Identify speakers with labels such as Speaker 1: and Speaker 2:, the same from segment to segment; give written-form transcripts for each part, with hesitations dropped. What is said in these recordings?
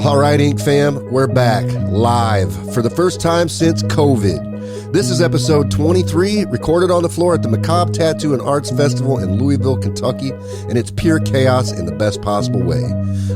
Speaker 1: All right, Ink fam, we're back live for the first time since COVID. This is episode 23, recorded on the floor at the Macabre Tattoo Arts Festival in Louisville, Kentucky, and it's pure chaos in the best possible way.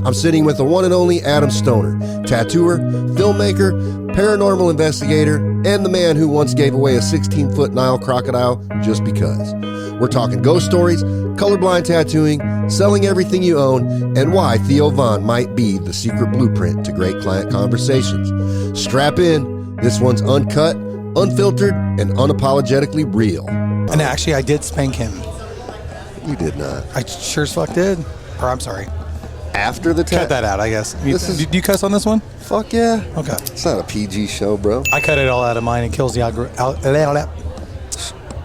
Speaker 1: I'm sitting with the one and only Adam Stoner, tattooer, filmmaker, paranormal investigator, and the man who once gave away a 16-foot Nile crocodile just because. We're talking ghost stories, colorblind tattooing, selling everything you own, and why Theo Von might be the secret blueprint to great client conversations. Strap in. This one's uncut, unfiltered, and unapologetically real.
Speaker 2: And actually, I did spank him.
Speaker 1: You did not.
Speaker 2: I sure as fuck did. Or I'm sorry.
Speaker 1: After the
Speaker 2: Cut that out, I guess. Do you cuss on this one?
Speaker 1: Fuck yeah.
Speaker 2: Okay.
Speaker 1: It's not a PG show, bro.
Speaker 2: I cut it all out of mine. It kills the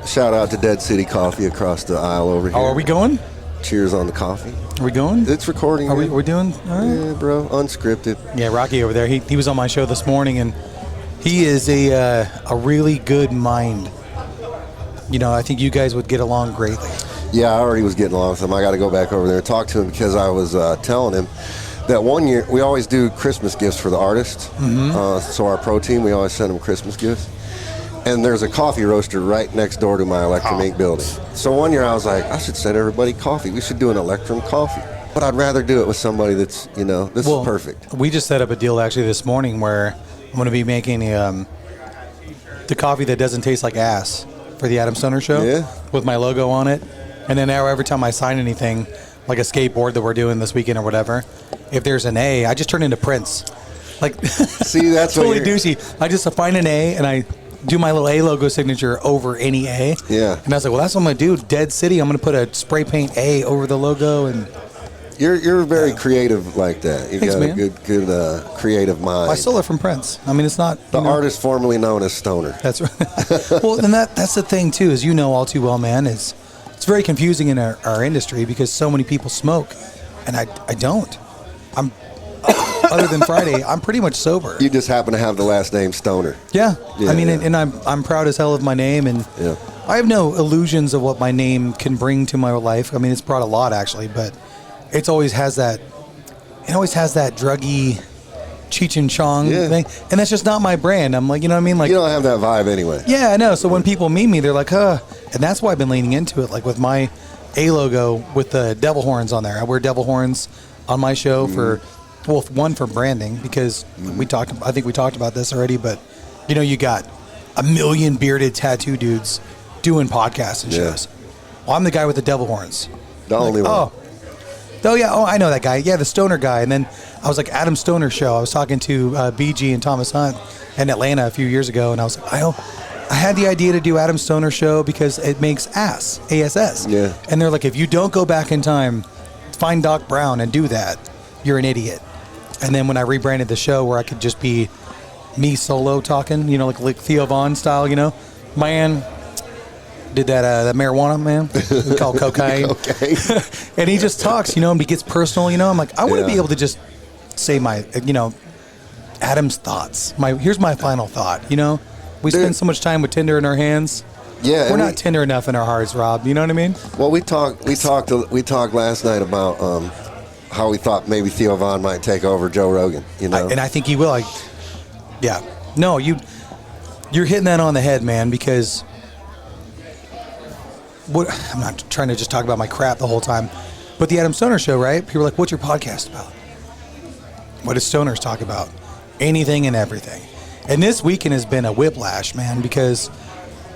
Speaker 1: Shout out to Dead City Coffee across the aisle over here.
Speaker 2: Oh, are we going?
Speaker 1: Cheers on the coffee.
Speaker 2: Are we going?
Speaker 1: It's recording.
Speaker 2: Are we doing? All right.
Speaker 1: Yeah, bro. Unscripted.
Speaker 2: Yeah, Rocky over there. He was on my show this morning, and he is a really good mind. You know, I think you guys would get along greatly.
Speaker 1: Yeah, I already was getting along with him. I got to go back over there and talk to him because I was telling him that one year we always do Christmas gifts for the artists. Mm-hmm. So our pro team, we always send them Christmas gifts. And there's a coffee roaster right next door to my Electrum Ink building. So one year I was like, I should send everybody coffee. We should do an Electrum coffee. But I'd rather do it with somebody that's, this is perfect.
Speaker 2: We just set up a deal actually this morning where I'm going to be making the coffee that doesn't taste like ass for the Adam Stoner show with my logo on it. And then now every time I sign anything, like a skateboard that we're doing this weekend or whatever, if there's an A, I just turn into Prince. Like,
Speaker 1: see, that's
Speaker 2: totally douchey. I just find an A and I do my little A logo signature over any A.
Speaker 1: Yeah.
Speaker 2: And I was like, well, that's what I'm going to do. Dead City, I'm going to put a spray paint A over the logo. And
Speaker 1: You're very creative like that. You
Speaker 2: Thanks,
Speaker 1: got
Speaker 2: man.
Speaker 1: a good creative mind.
Speaker 2: Well, I stole it from Prince. I mean, it's not...
Speaker 1: The artist formerly known as Stoner.
Speaker 2: That's right. Well, and that's the thing, too, as you know all too well, man, is it's very confusing in our industry because so many people smoke, and I don't. I'm... Other than Friday, I'm pretty much sober.
Speaker 1: You just happen to have the last name Stoner.
Speaker 2: Yeah. I mean, and I'm proud as hell of my name, and I have no illusions of what my name can bring to my life. I mean, it's brought a lot, actually, but it always has that druggy Cheech and Chong thing, and that's just not my brand. I'm like, you know what I mean? Like,
Speaker 1: you don't have that vibe anyway.
Speaker 2: Yeah, I know. So when people meet me, they're like, and that's why I've been leaning into it, like with my A logo with the devil horns on there. I wear devil horns on my show for... Well, one for branding because I think we talked about this already, but you got a million bearded tattoo dudes doing podcasts and shows. Well, I'm the guy with the devil horns.
Speaker 1: The only one.
Speaker 2: Oh, I know that guy. Yeah, the Stoner guy. And then I was like, Adam Stoner show. I was talking to BG and Thomas Hunt in Atlanta a few years ago, and I was like, I had the idea to do Adam Stoner show because it makes ASS.
Speaker 1: Yeah.
Speaker 2: And they're like, if you don't go back in time, find Doc Brown and do that, you're an idiot. And then when I rebranded the show where I could just be me solo talking, like Theo Von style, man did that marijuana, man, we call cocaine. And he just talks, and he gets personal, I'm like, I want to be able to just say my, Adam's thoughts. Here's my final thought, We spend so much time with Tinder in our hands.
Speaker 1: Yeah.
Speaker 2: We're not tender enough in our hearts, Rob. You know what I mean?
Speaker 1: Well, we talked last night about, how we thought maybe Theo Von might take over Joe Rogan, and
Speaker 2: I think he will. No, you're hitting that on the head, man, because I'm not trying to just talk about my crap the whole time, but the Adam Stoner show, right? People are like, what's your podcast about? What does Stoners talk about? Anything and everything. And this weekend has been a whiplash, man, because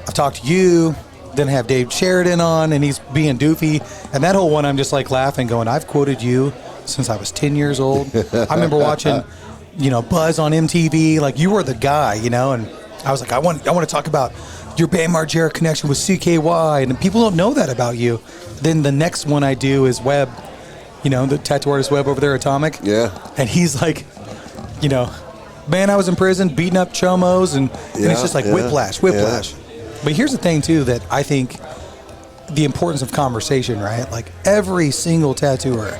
Speaker 2: I've talked to you, then I have Dave Sheridan on, and he's being doofy. And that whole one, I'm just like laughing, going, I've quoted you since I was 10 years old. I remember watching, Buzz on MTV. Like, you were the guy, and I was like, I want to talk about your Bam Margera connection with CKY. And people don't know that about you. Then the next one I do is Webb, the tattoo artist Webb over there, Atomic.
Speaker 1: Yeah.
Speaker 2: And he's like, man, I was in prison beating up chomos. And it's just like whiplash. Yeah. But here's the thing, too, that I think the importance of conversation, right? Like, every single tattooer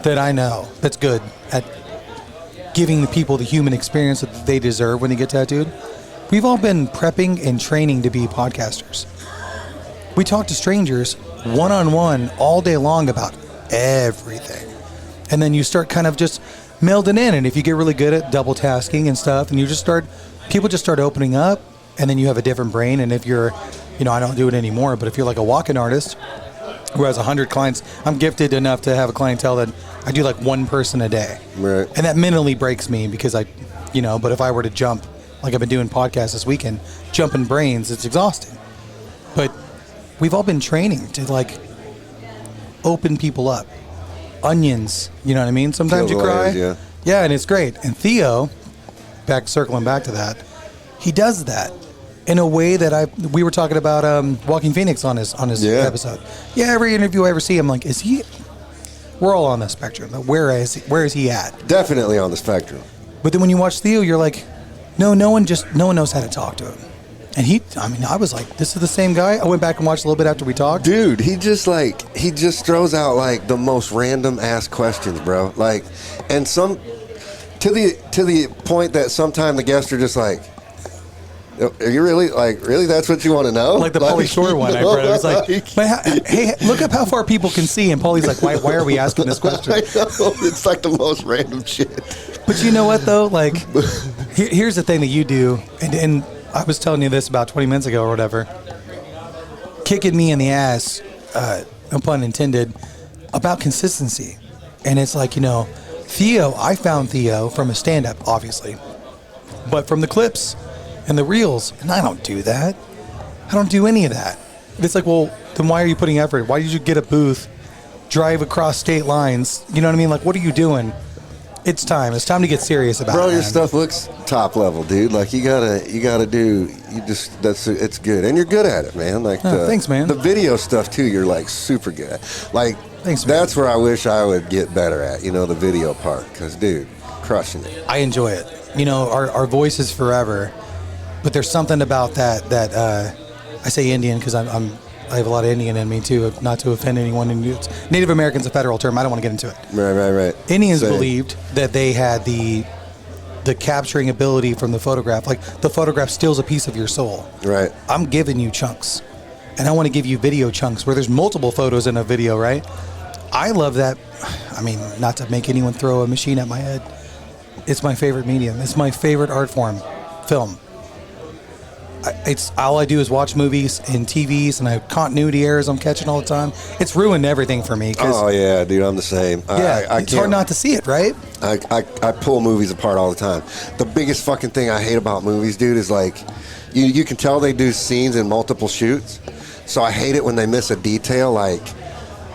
Speaker 2: that I know that's good at giving the people the human experience that they deserve when they get tattooed, we've all been prepping and training to be podcasters. We talk to strangers one-on-one all day long about everything. And then you start kind of just meld it in. And if you get really good at double tasking and stuff, and people just start opening up, and then you have a different brain. And if you're, I don't do it anymore, but if you're like a walk-in artist who has 100 clients, I'm gifted enough to have a clientele that I do like one person a day.
Speaker 1: Right.
Speaker 2: And that mentally breaks me because but if I were to jump, like I've been doing podcasts this weekend, jumping brains, it's exhausting. But we've all been training to like open people up. Onions, you know what I mean? Sometimes you cry.
Speaker 1: Yeah.
Speaker 2: Yeah, and it's great. And Theo, circling back to that, he does that in a way that we were talking about Walking Phoenix on his episode. Yeah, every interview I ever see, I'm like, is he? We're all on the spectrum. Where is he at?
Speaker 1: Definitely on the spectrum.
Speaker 2: But then when you watch Theo, you're like, no one knows how to talk to him. And I was like, this is the same guy. I went back and watched a little bit after we talked.
Speaker 1: Dude, he just throws out like the most random ass questions, bro. Like, and some to the point that sometimes the guests are just like, are you really that's what you want to know?
Speaker 2: Like the Pauly Shore one I read. I was like, hey, look up how far people can see. And Paulie's like, why are we asking this question?
Speaker 1: I know. It's like the most random shit.
Speaker 2: But you know what, though? Like, here's the thing that you do. And I was telling you this about 20 minutes ago or whatever. Kicking me in the ass, no pun intended, about consistency. And it's like, Theo, I found Theo from a stand-up, obviously. But from the clips and the reels, and I don't do that. I don't do any of that. It's like, well, then why are you putting effort? Why did you get a booth, drive across state lines? You know what I mean? Like, what are you doing? It's time. It's time to get serious about it.
Speaker 1: Bro, your stuff looks top level, dude. Like it's good. And you're good at it, man. Like
Speaker 2: thanks, man.
Speaker 1: The video stuff too, you're like super good at. Like,
Speaker 2: thanks, man.
Speaker 1: That's where I wish I would get better at, the video part. Because, dude, crushing it.
Speaker 2: I enjoy it. Our voice is forever. But there's something about that I say Indian because I have a lot of Indian in me too, not to offend anyone. Native American's a federal term. I don't want to get into it.
Speaker 1: Right.
Speaker 2: Indians believed that they had the capturing ability from the photograph. Like the photograph steals a piece of your soul.
Speaker 1: Right.
Speaker 2: I'm giving you chunks, and I want to give you video chunks where there's multiple photos in a video. Right. I love that. I mean, not to make anyone throw a machine at my head. It's my favorite medium. It's my favorite art form, film. It's all I do is watch movies and TVs, and I have continuity errors I'm catching all the time. It's ruined everything for me.
Speaker 1: Oh yeah, dude, I'm the same.
Speaker 2: Yeah, it's hard not to see it, right?
Speaker 1: I pull movies apart all the time. The biggest fucking thing I hate about movies, dude, is like you can tell they do scenes in multiple shoots. So I hate it when they miss a detail, like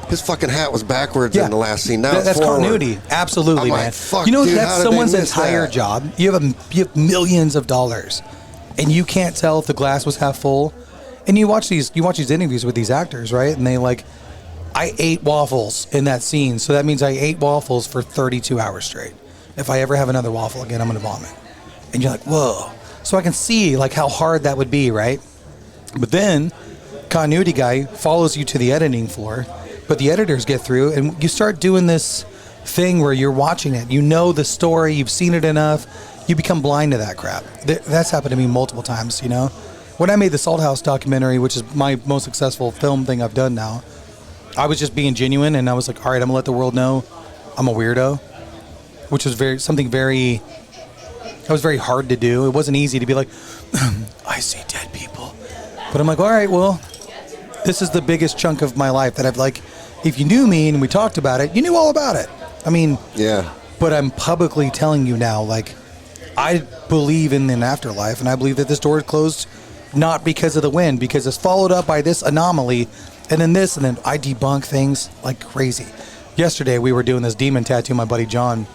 Speaker 1: his fucking hat was backwards in the last scene. Now
Speaker 2: that's
Speaker 1: forward.
Speaker 2: Continuity, absolutely, man.
Speaker 1: Like, fuck,
Speaker 2: dude,
Speaker 1: that's
Speaker 2: someone's entire job. You have millions of dollars. And you can't tell if the glass was half full. And you watch these interviews with these actors, right? And they like, I ate waffles in that scene, so that means I ate waffles for 32 hours straight. If I ever have another waffle again, I'm gonna vomit. And you're like, whoa. So I can see like how hard that would be, right? But then, continuity guy follows you to the editing floor, but the editors get through, and you start doing this thing where you're watching it. You know the story, you've seen it enough. You become blind to that crap. That's happened to me multiple times, When I made the Salt House documentary, which is my most successful film thing I've done now, I was just being genuine, and I was like, all right, I'm going to let the world know I'm a weirdo, which was very hard to do. It wasn't easy to be like, I see dead people. But I'm like, all right, well, this is the biggest chunk of my life that I've like, if you knew me and we talked about it, you knew all about it. I mean,
Speaker 1: yeah.
Speaker 2: But I'm publicly telling you now, like, I believe in an afterlife, and I believe that this door is closed not because of the wind, because it's followed up by this anomaly, and then this, and then I debunk things like crazy. Yesterday, we were doing this demon tattoo, my buddy John,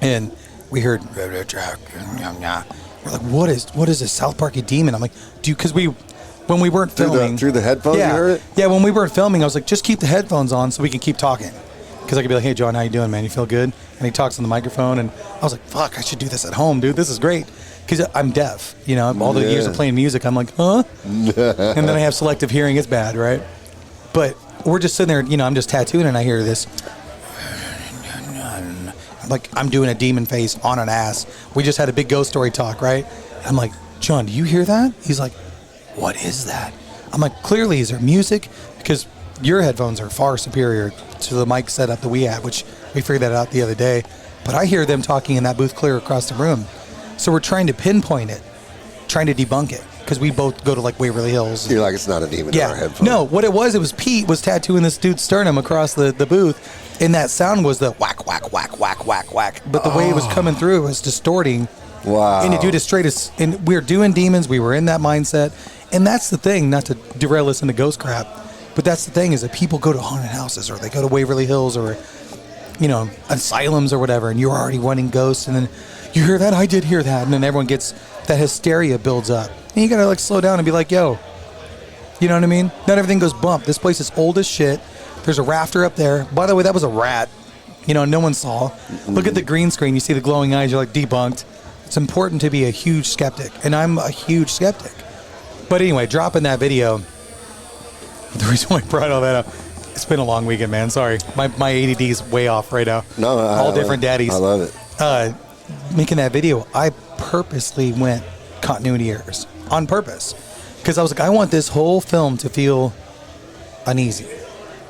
Speaker 2: and we heard, we're like, what is this South Parky demon? I'm like, dude, because when we weren't filming.
Speaker 1: Through the headphones, you heard it?
Speaker 2: Yeah, when we weren't filming, I was like, just keep the headphones on so we can keep talking. Because I could be like, hey, John, how you doing, man? You feel good? And he talks on the microphone, and I was like, fuck, I should do this at home, dude. This is great. Because I'm deaf, all the years of playing music, I'm like, huh? And then I have selective hearing. It's bad, right? But we're just sitting there, I'm just tattooing, and I hear this. Like, I'm doing a demon face on an ass. We just had a big ghost story talk, right? I'm like, John, do you hear that? He's like, what is that? I'm like, clearly, is there music? Because your headphones are far superior to the mic setup that we have, which we figured that out the other day. but I hear them talking in that booth clear across the room. So we're trying to pinpoint it, trying to debunk it, because we both go to like Waverly Hills.
Speaker 1: You're like, it's not a demon in our headphones.
Speaker 2: No, what it was Pete was tattooing this dude's sternum across the booth, and that sound was the whack, whack, whack, whack, whack, whack. But the way it was coming through, it was distorting.
Speaker 1: Wow.
Speaker 2: And the dude is straight as, and we were doing demons, we were in that mindset. And that's the thing, not to derail us into ghost crap, but that's the thing is that people go to haunted houses, or they go to Waverly Hills, or, you know, asylums or whatever, and you're already wanting ghosts, and then you hear that, I did hear that, and then everyone gets, that hysteria builds up. And you gotta like slow down and be like, yo, you know what I mean? Not everything goes bump. This place is old as shit. There's a rafter up there. By the way, that was a rat. You know, no one saw. Look at the green screen. You see the glowing eyes. You're like, debunked. It's important to be a huge skeptic, and I'm a huge skeptic. But anyway, dropping that video, the reason why I brought all that up, it's been a long weekend, man. Sorry. My ADD is way off right now.
Speaker 1: No,
Speaker 2: all different daddies.
Speaker 1: I love it.
Speaker 2: Making that video, I purposely went continuity errors on purpose, because I was like, I want this whole film to feel uneasy,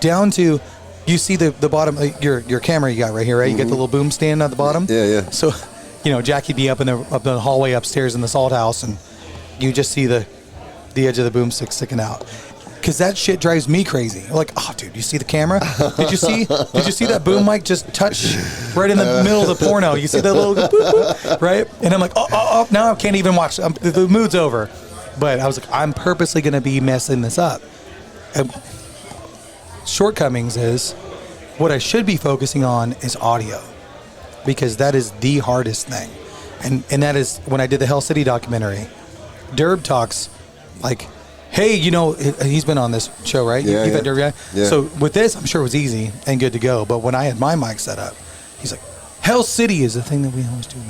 Speaker 2: down to, you see the bottom, your camera you got right here, right? You got the little boom stand at the bottom.
Speaker 1: Yeah.
Speaker 2: So, you know, Jackie'd be up in the hallway upstairs in the salt house, and you just see the edge of the boomstick sticking out, because that shit drives me crazy. Like, oh, dude, you see the camera? Did you see that boom mic just touch right in the middle of the porno? You see that little boop, boop, right? And I'm like, oh, now I can't even watch. The mood's over. But I was like, I'm purposely going to be messing this up. And shortcomings is, what I should be focusing on is audio, because that is the hardest thing. And that is, when I did the Hell City documentary, Derb talks like, hey, you know, he's been on this show, right?
Speaker 1: Yeah,
Speaker 2: You've had Derby,
Speaker 1: yeah.
Speaker 2: So with this, I'm sure it was easy and good to go. But when I had my mic set up, he's like, Hell City is the thing that we always do.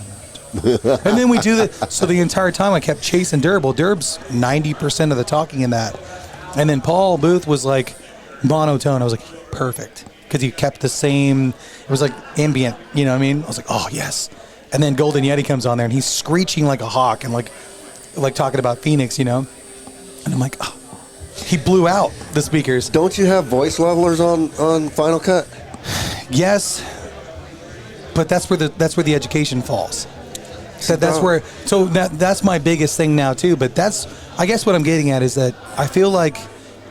Speaker 2: And then we do that. So the entire time I kept chasing Derb. Well, Derb's 90% of the talking in that. And then Paul Booth was like monotone. I was like, perfect. Because he kept the same, it was like ambient, you know what I mean? I was like, oh, yes. And then Golden Yeti comes on there, and he's screeching like a hawk, and like talking about Phoenix, you know? And I'm like, oh, he blew out the speakers.
Speaker 1: Don't you have voice levelers on Final Cut?
Speaker 2: Yes, but that's where the education falls. So that's my biggest thing now too. But that's, I guess what I'm getting at is that I feel like,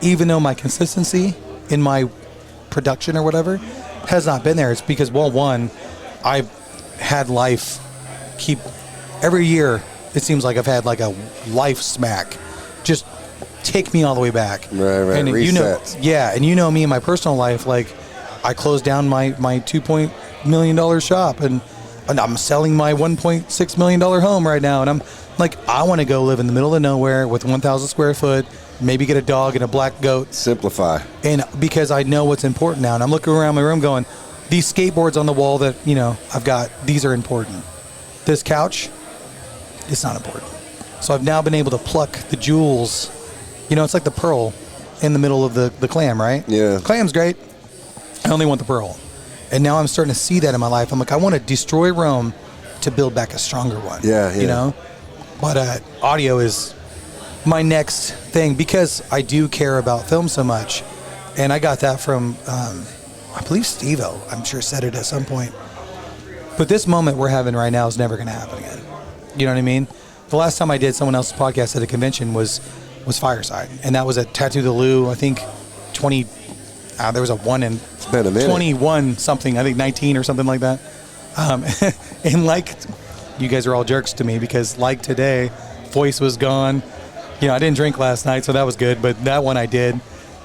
Speaker 2: even though my consistency in my production or whatever has not been there, it's because, well, one, I've had life keep, every year it seems like I've had like a life smack just take me all the way back.
Speaker 1: Right.
Speaker 2: And
Speaker 1: resets.
Speaker 2: you know, and you know me in my personal life, like I closed down my $2 million shop, and I'm selling my $1.6 million home right now, and I'm like, I want to go live in the middle of nowhere with 1,000 square foot, maybe get a dog and a black goat.
Speaker 1: Simplify. And
Speaker 2: because I know what's important now, and I'm looking around my room going, these skateboards on the wall that, you know, I've got, these are important. This couch, it's not important. So I've now been able to pluck the jewels. You know, it's like the pearl in the middle of the clam, right?
Speaker 1: Yeah.
Speaker 2: Clam's great. I only want the pearl. And now I'm starting to see that in my life. I'm like, I want to destroy Rome to build back a stronger one.
Speaker 1: Yeah.
Speaker 2: You know? But audio is my next thing, because I do care about film so much. And I got that from, I believe Steve-O, I'm sure said it at some point. But this moment we're having right now is never going to happen again. You know what I mean? The last time I did someone else's podcast at a convention was Fireside. And that was at Tattoo the Lou, I think there was a one in 21 something, I think 19 or something like that. And like, you guys are all jerks to me, because like today, voice was gone. You know, I didn't drink last night, so that was good. But that one I did.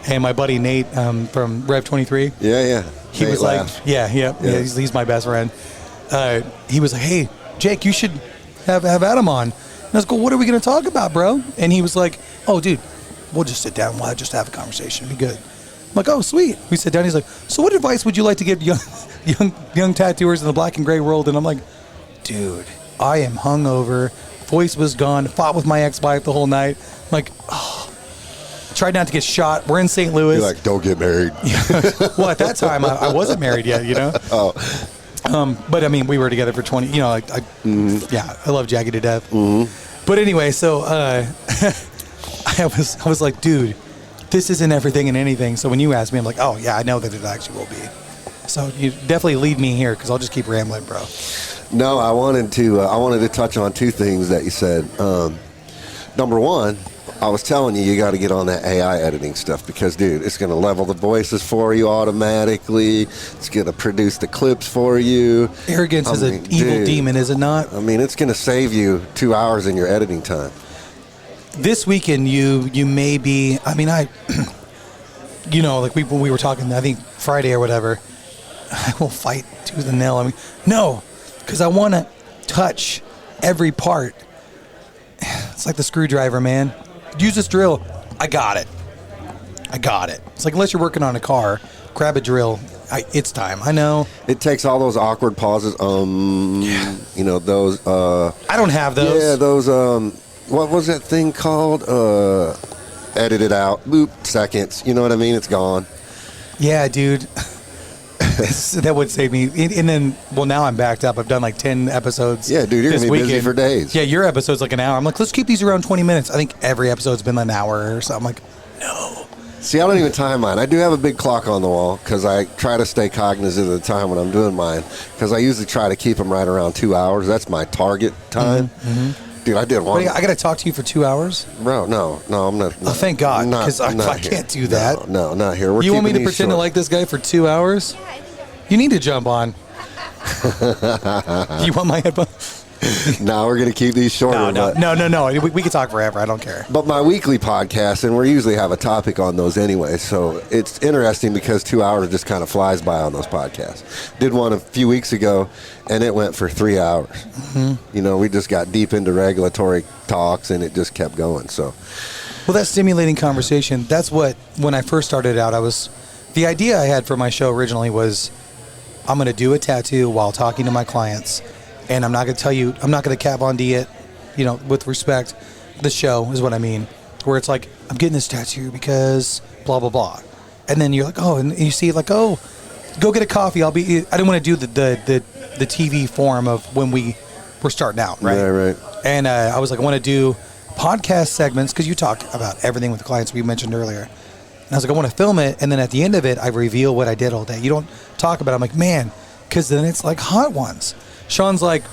Speaker 2: And my buddy Nate from Rev 23.
Speaker 1: Yeah.
Speaker 2: He
Speaker 1: Nate
Speaker 2: was
Speaker 1: laughed.
Speaker 2: like, yeah, he's my best friend. He was like, hey, Jake, you should have Adam on. And I was like, what are we going to talk about, bro? And he was like, oh, dude, we'll just sit down. We'll just have a conversation. It'll be good. I'm like, oh, sweet. We sit down. He's like, so what advice would you like to give young tattooers in the black and gray world? And I'm like, dude, I am hungover. Voice was gone. Fought with my ex-wife the whole night. I'm like, oh. Tried not to get shot. We're in St. Louis.
Speaker 1: You're like, don't get married.
Speaker 2: Well, at that time, I wasn't married yet, you know?
Speaker 1: Oh.
Speaker 2: But I mean, we were together for 20, you know, yeah, I love Jackie to death.
Speaker 1: Mm-hmm.
Speaker 2: But anyway, so I was like, dude, this isn't everything and anything. So when you asked me, I'm like, oh yeah, I know that it actually will be. So you definitely lead me here because I'll just keep rambling, bro.
Speaker 1: No, I wanted to touch on two things that you said. Number one, I was telling you got to get on that AI editing stuff because, dude, it's going to level the voices for you automatically. It's going to produce the clips for you.
Speaker 2: Arrogance is an evil demon, is it not?
Speaker 1: I mean, it's going to save you 2 hours in your editing time.
Speaker 2: This weekend, you may be, I mean, like when we were talking, I think Friday or whatever, I will fight tooth and nail. I mean, no, because I want to touch every part. It's like the screwdriver, man. Use this drill. I got it. It's like unless you're working on a car, grab a drill. It's time. I know.
Speaker 1: It takes all those awkward pauses. You know, those.
Speaker 2: I don't have those.
Speaker 1: Yeah, those. What was that thing called? Edit it out. Boop. Seconds. You know what I mean? It's gone.
Speaker 2: Yeah, dude. That would save me. And then, well, now I'm backed up. I've done like 10 episodes.
Speaker 1: Yeah, dude, you're going to be busy for days.
Speaker 2: Yeah, your episode's like an hour. I'm like, let's keep these around 20 minutes. I think every episode's been an hour or something. I'm like, no.
Speaker 1: See, I don't even time mine. I do have a big clock on the wall because I try to stay cognizant of the time when I'm doing mine because I usually try to keep them right around 2 hours. That's my target time. Mm-hmm. Dude, I did one.
Speaker 2: Wait, I got to talk to you for 2 hours?
Speaker 1: Bro, no, I'm not.
Speaker 2: Oh, thank God, because I can't do that.
Speaker 1: No, not here.
Speaker 2: You want me to pretend to like this guy for 2 hours? You need to jump on. You want my headphones?
Speaker 1: No, we're going to keep these shorter.
Speaker 2: No. We can talk forever. I don't care.
Speaker 1: But my weekly podcast, and we usually have a topic on those anyway, so it's interesting because 2 hours just kind of flies by on those podcasts. Did one a few weeks ago, and it went for 3 hours. Mm-hmm. You know, we just got deep into regulatory talks, and it just kept going. So,
Speaker 2: well, that stimulating conversation, that's what, when I first started out, the idea I had for my show originally was, I'm going to do a tattoo while talking to my clients. And I'm not going to tell you, I'm not going to Kat Von D it, you know, with respect. The show is what I mean. Where it's like, I'm getting this tattoo because blah, blah, blah. And then you're like, oh, and you see like, oh, go get a coffee. I didn't want to do the TV form of when we were starting out, right?
Speaker 1: Yeah, right.
Speaker 2: And I was like, I want to do podcast segments because you talk about everything with the clients we mentioned earlier. And I was like, I want to film it. And then at the end of it, I reveal what I did all day. You don't talk about it. I'm like, man, because then it's like Hot Ones. Sean's like,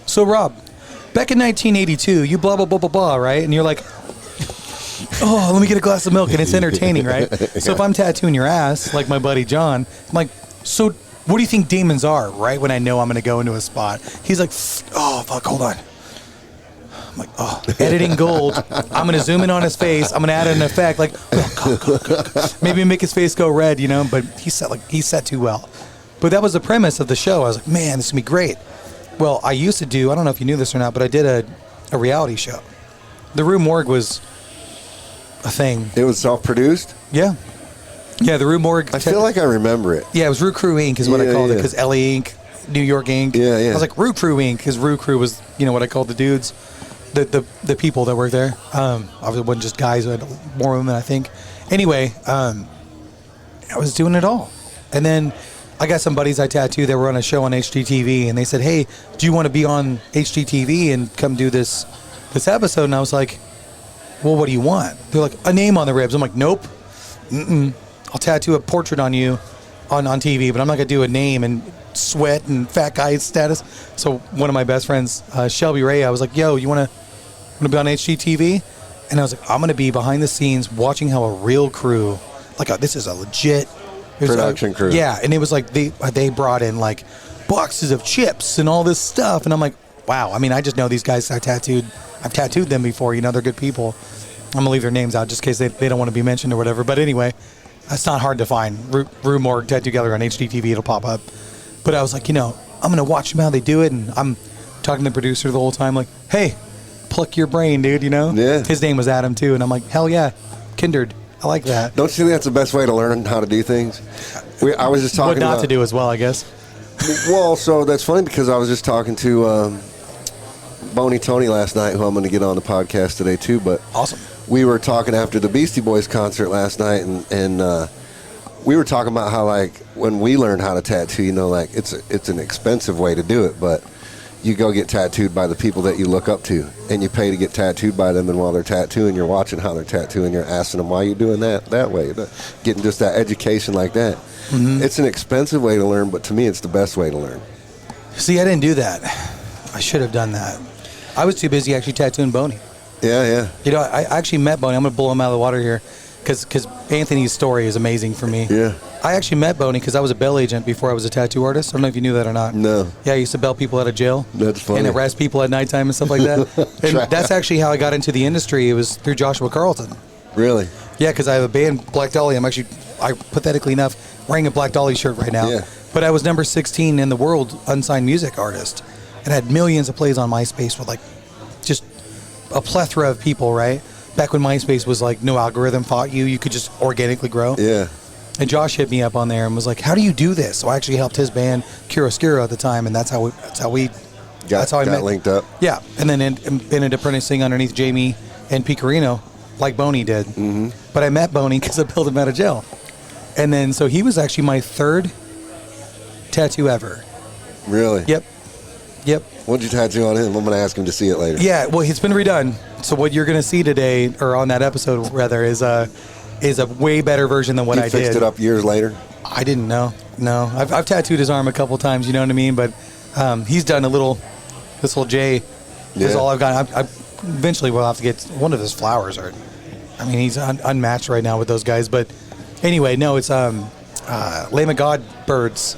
Speaker 2: so Rob, back in 1982, you blah, blah, blah, blah, blah, right? And you're like, oh, let me get a glass of milk. And it's entertaining, right? Yeah. So if I'm tattooing your ass, like my buddy John, I'm like, so what do you think demons are, right? When I know I'm going to go into a spot. He's like, oh, fuck, hold on. I'm like, oh, editing gold. I'm going to zoom in on his face. I'm going to add an effect, like, oh, maybe make his face go red, you know? But he set too well. But that was the premise of the show. I was like, man, this is going to be great. Well, I used to do, I don't know if you knew this or not, but I did a reality show. The Rue Morgue was a thing.
Speaker 1: It was self-produced?
Speaker 2: Yeah. Yeah, the Rue Morgue.
Speaker 1: I feel like I remember it.
Speaker 2: Yeah, it was Rue Crew Inc. is what I called it, because LA Inc., New York Inc.
Speaker 1: Yeah.
Speaker 2: I was like, Rue Crew Inc., because Rue Crew was, you know, what I called the dudes, the people that worked there. Obviously, it wasn't just guys, but more women, I think. Anyway, I was doing it all. And then I got some buddies I tattooed that were on a show on HGTV, and they said, hey, do you want to be on HGTV and come do this episode? And I was like, well, what do you want? They're like, a name on the ribs. I'm like, nope. I'll tattoo a portrait on you on TV, but I'm not going to do a name and sweat and fat guy status. So one of my best friends, Shelby Ray, I was like, yo, you want to be on HGTV? And I was like, I'm going to be behind the scenes watching how a real crew, like this is a legit
Speaker 1: production crew.
Speaker 2: Yeah, and it was like they brought in like boxes of chips and all this stuff, and I'm like, wow. I mean, I just know these guys. I've tattooed them before. You know, they're good people. I'm gonna leave their names out just in case they don't want to be mentioned or whatever. But anyway, that's not hard to find. Rue Morgue Tattoo Gallery on HGTV, it'll pop up. But I was like, you know, I'm gonna watch them how they do it, and I'm talking to the producer the whole time, like, hey, pluck your brain, dude. You know?
Speaker 1: Yeah.
Speaker 2: His name was Adam too, and I'm like, hell yeah, kindred. I like that.
Speaker 1: Don't you think that's the best way to learn how to do things? I was just talking
Speaker 2: what not to do as well, I guess.
Speaker 1: Well, so that's funny because I was just talking to Boney Tony last night, who I'm going to get on the podcast today too. But
Speaker 2: awesome.
Speaker 1: We were talking after the Beastie Boys concert last night, and we were talking about how, like, when we learned how to tattoo, you know, like it's an expensive way to do it, but you go get tattooed by the people that you look up to, and you pay to get tattooed by them, and while they're tattooing, you're watching how they're tattooing, you're asking them why you're doing that way, getting just that education like that. Mm-hmm. It's an expensive way to learn, but to me it's the best way to learn. See,
Speaker 2: I didn't do that. I should have done that. I was too busy actually tattooing Boney.
Speaker 1: Yeah.
Speaker 2: You know, I actually met Boney. I'm going to blow him out of the water here because Anthony's story is amazing for me.
Speaker 1: Yeah.
Speaker 2: I actually met Boney because I was a bail agent before I was a tattoo artist. I don't know if you knew that or not.
Speaker 1: No.
Speaker 2: Yeah, I used to bail people out of jail.
Speaker 1: That's funny.
Speaker 2: And arrest people at nighttime and stuff like that. And that's actually how I got into the industry. It was through Joshua Carlton.
Speaker 1: Really?
Speaker 2: Yeah, because I have a band, Black Dolly. I'm actually, pathetically enough, wearing a Black Dolly shirt right now.
Speaker 1: Yeah.
Speaker 2: But I was number 16 in the world unsigned music artist and had millions of plays on MySpace with like just a plethora of people, right? Back when MySpace was like no algorithm fought you. You could just organically grow.
Speaker 1: Yeah.
Speaker 2: And Josh hit me up on there and was like, how do you do this? So I actually helped his band, Chiaroscuro at the time, and that's how I met.
Speaker 1: Linked up.
Speaker 2: Yeah. And then ended up apprenticing underneath Jamie and Picarino like Boney did. Mm-hmm. But I met Boney because I bailed him out of jail. And then, so he was actually my third tattoo ever.
Speaker 1: Really?
Speaker 2: Yep.
Speaker 1: What'd you tattoo on him? I'm going to ask him to see it later.
Speaker 2: Yeah, well, it's been redone. So what you're going to see today, or on that episode rather, is a way better version than what I did.
Speaker 1: You fixed it up years later?
Speaker 2: I didn't know. No. I've tattooed his arm a couple times, you know what I mean? But he's done this little J is all I've got. Eventually we'll have to get one of his flowers. He's unmatched right now with those guys. But anyway, no, it's Lamb of God birds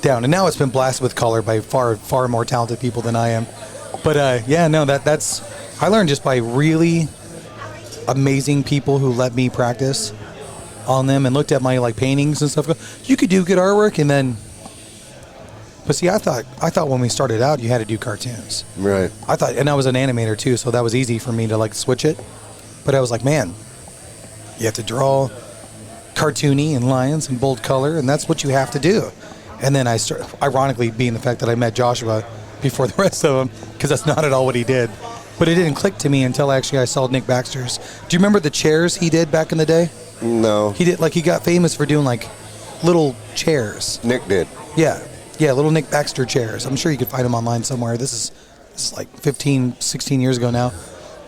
Speaker 2: down. And now it's been blasted with color by far more talented people than I am. But that's I learned just by really amazing people who let me practice on them and looked at my like paintings and stuff. You could do good artwork, and then, but see, I thought when we started out, you had to do cartoons.
Speaker 1: Right.
Speaker 2: I thought, and I was an animator too, so that was easy for me to like switch it. But I was like, man, you have to draw cartoony and lines and bold color, and that's what you have to do. And then I started, ironically, being the fact that I met Joshua before the rest of them, because that's not at all what he did. But it didn't click to me until actually I saw Nick Baxter's. Do you remember the chairs he did back in the day?
Speaker 1: No.
Speaker 2: He did, like, he got famous for doing like little chairs.
Speaker 1: Nick did.
Speaker 2: Yeah, little Nick Baxter chairs. I'm sure you could find them online somewhere. This is like 15, 16 years ago now.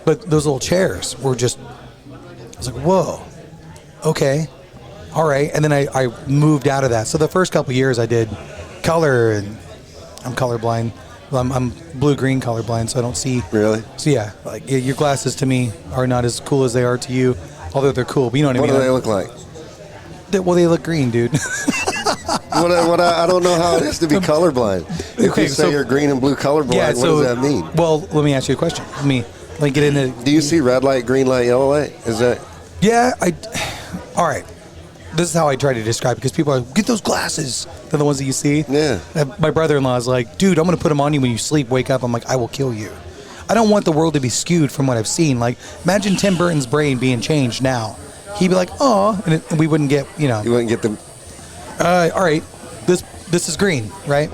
Speaker 2: But those little chairs were just, I was like, whoa, okay, all right. And then I moved out of that. So the first couple of years I did color, and I'm colorblind. Well, I'm blue-green colorblind, so I don't see.
Speaker 1: Really?
Speaker 2: So yeah, like your glasses to me are not as cool as they are to you, although they're cool. But you know what I mean?
Speaker 1: What do they look like?
Speaker 2: Well, they look green, dude.
Speaker 1: I don't know how it is to be colorblind. If you say you're green and blue colorblind, what does that mean?
Speaker 2: Well, let me ask you a question. Let me get into.
Speaker 1: Do you see red light, green light, yellow light? Is that?
Speaker 2: Yeah, all right. This is how I try to describe it, because people are like, get those glasses. They're the ones that you see.
Speaker 1: Yeah.
Speaker 2: And my brother-in-law is like, dude, I'm going to put them on you when you sleep, wake up. I'm like, I will kill you. I don't want the world to be skewed from what I've seen. Like, imagine Tim Burton's brain being changed now. He'd be like, oh, and we wouldn't get,
Speaker 1: You wouldn't get them.
Speaker 2: All right, this is green, right?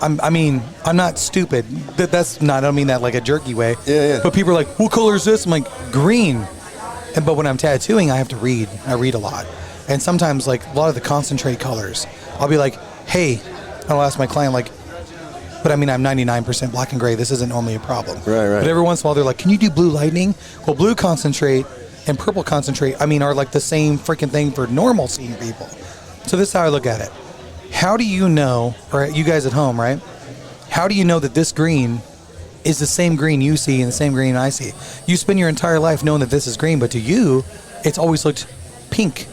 Speaker 2: I'm not stupid. That's not, I don't mean that like a jerky way.
Speaker 1: Yeah.
Speaker 2: But people are like, what color is this? I'm like, green. But when I'm tattooing, I have to read. I read a lot. And sometimes, like, a lot of the concentrate colors, I'll be like, hey, I'll ask my client, like, but I'm 99% black and gray. This isn't normally a problem.
Speaker 1: Right.
Speaker 2: But every once in a while, they're like, can you do blue lightning? Well, blue concentrate and purple concentrate, are like the same freaking thing for normal seeing people. So this is how I look at it. How do you know, or you guys at home, right? How do you know that this green is the same green you see and the same green I see? You spend your entire life knowing that this is green, but to you, it's always looked pink.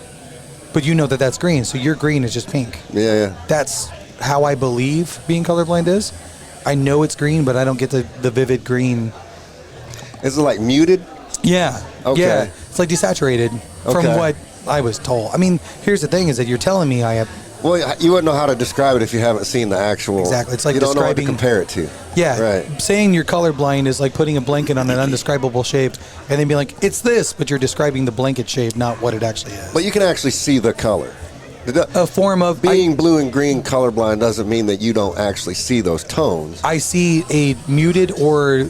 Speaker 2: But you know that that's green, so your green is just pink.
Speaker 1: Yeah.
Speaker 2: That's how I believe being colorblind is. I know it's green, but I don't get the vivid green.
Speaker 1: Is it like muted?
Speaker 2: Yeah.
Speaker 1: Okay.
Speaker 2: Yeah. It's like desaturated from what I was told. Here's the thing is that you're telling me I have...
Speaker 1: Well, you wouldn't know how to describe it if you haven't seen the actual...
Speaker 2: Exactly. It's like
Speaker 1: you don't know what to
Speaker 2: describing...
Speaker 1: compare it to.
Speaker 2: Yeah.
Speaker 1: Right.
Speaker 2: Saying you're colorblind is like putting a blanket on an undescribable shape and then being like, it's this, but you're describing the blanket shape, not what it actually is.
Speaker 1: But you can actually see the color.
Speaker 2: A form of...
Speaker 1: Being blue and green colorblind doesn't mean that you don't actually see those tones.
Speaker 2: I see a muted, or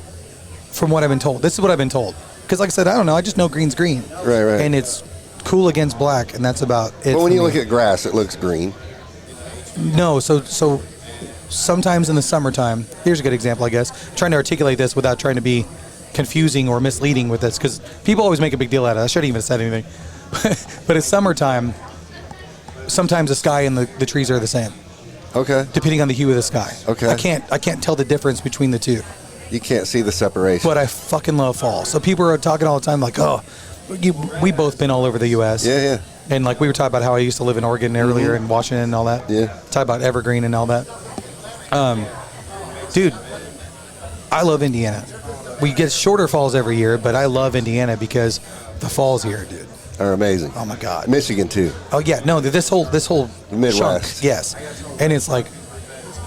Speaker 2: from what I've been told. This is what I've been told. Because like I said, I don't know. I just know green's green.
Speaker 1: Right.
Speaker 2: And it's cool against black, and that's about it.
Speaker 1: But when you look at grass, it looks green.
Speaker 2: No, so sometimes in the summertime, here's a good example, I guess. I'm trying to articulate this without trying to be confusing or misleading with this, because people always make a big deal out of it. I shouldn't even have said anything. But it's summertime. Sometimes the sky and the trees are the same.
Speaker 1: Okay.
Speaker 2: Depending on the hue of the sky.
Speaker 1: Okay.
Speaker 2: I can't tell the difference between the two.
Speaker 1: You can't see the separation.
Speaker 2: But I fucking love fall. So people are talking all the time like, oh, we both been all over the U.S.
Speaker 1: Yeah.
Speaker 2: And like we were talking about how I used to live in Oregon earlier and Washington and all that.
Speaker 1: Yeah.
Speaker 2: Talk about Evergreen and all that. Dude, I love Indiana. We get shorter falls every year, but I love Indiana because the falls here, dude,
Speaker 1: are amazing.
Speaker 2: Oh my God.
Speaker 1: Michigan too.
Speaker 2: Oh yeah, no, this whole
Speaker 1: Midwest.
Speaker 2: chunk, yes, and it's like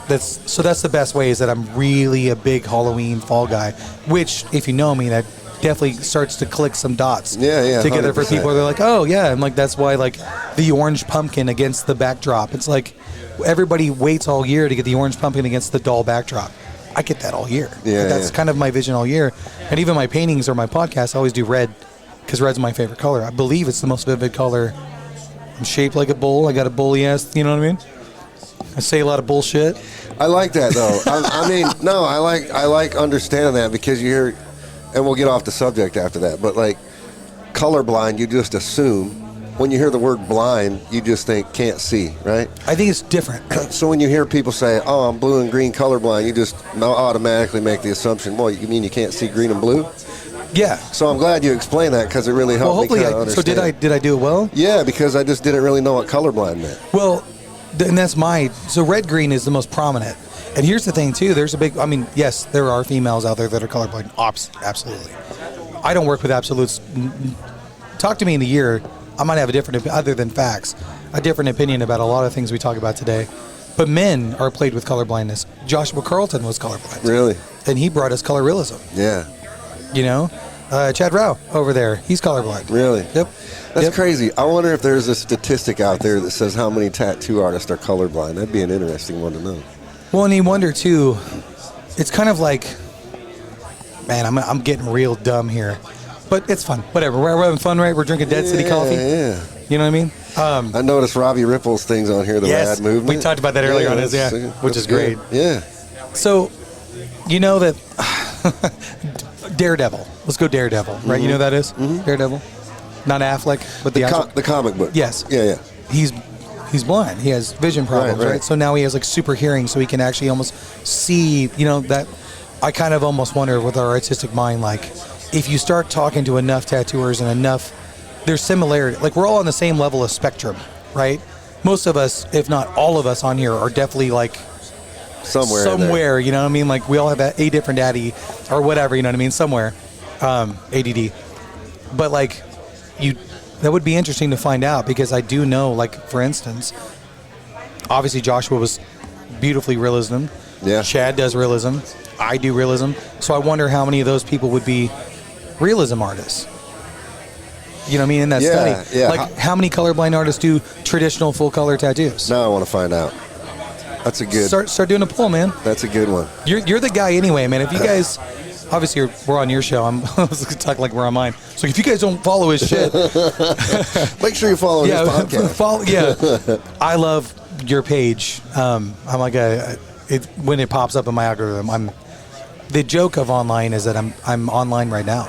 Speaker 2: that's the best way is that I'm really a big Halloween fall guy. Which, if you know me, that definitely starts to click some dots together
Speaker 1: 100%.
Speaker 2: for people. They're like, oh yeah, and like that's why like the orange pumpkin against the backdrop. It's like everybody waits all year to get the orange pumpkin against the dull backdrop. I get that all year. That's kind of my vision all year. And even my paintings or my podcasts, I always do red because red's my favorite color. I believe it's the most vivid color. I'm shaped like a bull. I got a bully ass, you know what I mean? I say a lot of bullshit.
Speaker 1: I like that though. I like understanding that because you hear, and we'll get off the subject after that, but like colorblind, you just assume. When you hear the word blind, you just think can't see, right?
Speaker 2: I think it's different.
Speaker 1: So when you hear people say, oh, I'm blue and green colorblind, you just automatically make the assumption, well, you mean you can't see green and blue?
Speaker 2: Yeah.
Speaker 1: So I'm glad you explained that because it really helped me kind of understand.
Speaker 2: So did I do it well?
Speaker 1: Yeah, because I just didn't really know what colorblind meant.
Speaker 2: Well, and that's so red-green is the most prominent. And here's the thing, too. There's a big, I mean, yes, there are females out there that are colorblind. Absolutely. I don't work with absolutes. Talk to me in a year. I might have a different, other than facts, a different opinion about a lot of things we talk about today. But men are plagued with colorblindness. Joshua Carlton was colorblind.
Speaker 1: Really?
Speaker 2: And he brought us color realism.
Speaker 1: Yeah.
Speaker 2: You know? Chad Rao over there, he's colorblind.
Speaker 1: Really?
Speaker 2: Yep.
Speaker 1: That's crazy. I wonder if there's a statistic out there that says how many tattoo artists are colorblind. That'd be an interesting one to know.
Speaker 2: Well, and you wonder, too, it's kind of like, man, I'm getting real dumb here. But it's fun. Whatever. We're having fun, right? We're drinking Dead City coffee.
Speaker 1: Yeah.
Speaker 2: You know what I mean?
Speaker 1: I noticed Robbie Ripple's things on here, the rad movement.
Speaker 2: We talked about that earlier on his, which is
Speaker 1: good.
Speaker 2: great.
Speaker 1: Yeah.
Speaker 2: So, you know that Daredevil. Let's go Daredevil, right?
Speaker 1: Mm-hmm.
Speaker 2: You know who that is? Mm-hmm. Daredevil? Not Affleck, but
Speaker 1: the comic book.
Speaker 2: Yes.
Speaker 1: Yeah.
Speaker 2: He's blind. He has vision problems, right? So now he has like super hearing, so he can actually almost see, you know, that I kind of almost wonder with our artistic mind, like, if you start talking to enough tattooers and enough, there's similarity. Like, we're all on the same level of spectrum, right? Most of us, if not all of us on here, are definitely like somewhere, you know what I mean? Like, we all have a different daddy or whatever, you know what I mean? Somewhere, ADD. But like, that would be interesting to find out, because I do know, like, for instance, obviously Joshua was beautifully realism.
Speaker 1: Yeah.
Speaker 2: Chad does realism. I do realism. So I wonder how many of those people would be realism artists. You know what I mean? In that study.
Speaker 1: Yeah.
Speaker 2: Like, how many colorblind artists do traditional full color tattoos?
Speaker 1: Now I want to find out. That's a good.
Speaker 2: Start doing a poll, man.
Speaker 1: That's a good one.
Speaker 2: You're the guy anyway, man. If you guys, obviously we're on your show. I was going to talk like we're on mine. So if you guys don't follow his shit,
Speaker 1: make sure you follow his podcast.
Speaker 2: I love your page. I'm like when it pops up in my algorithm, the joke of online is that I'm online right now.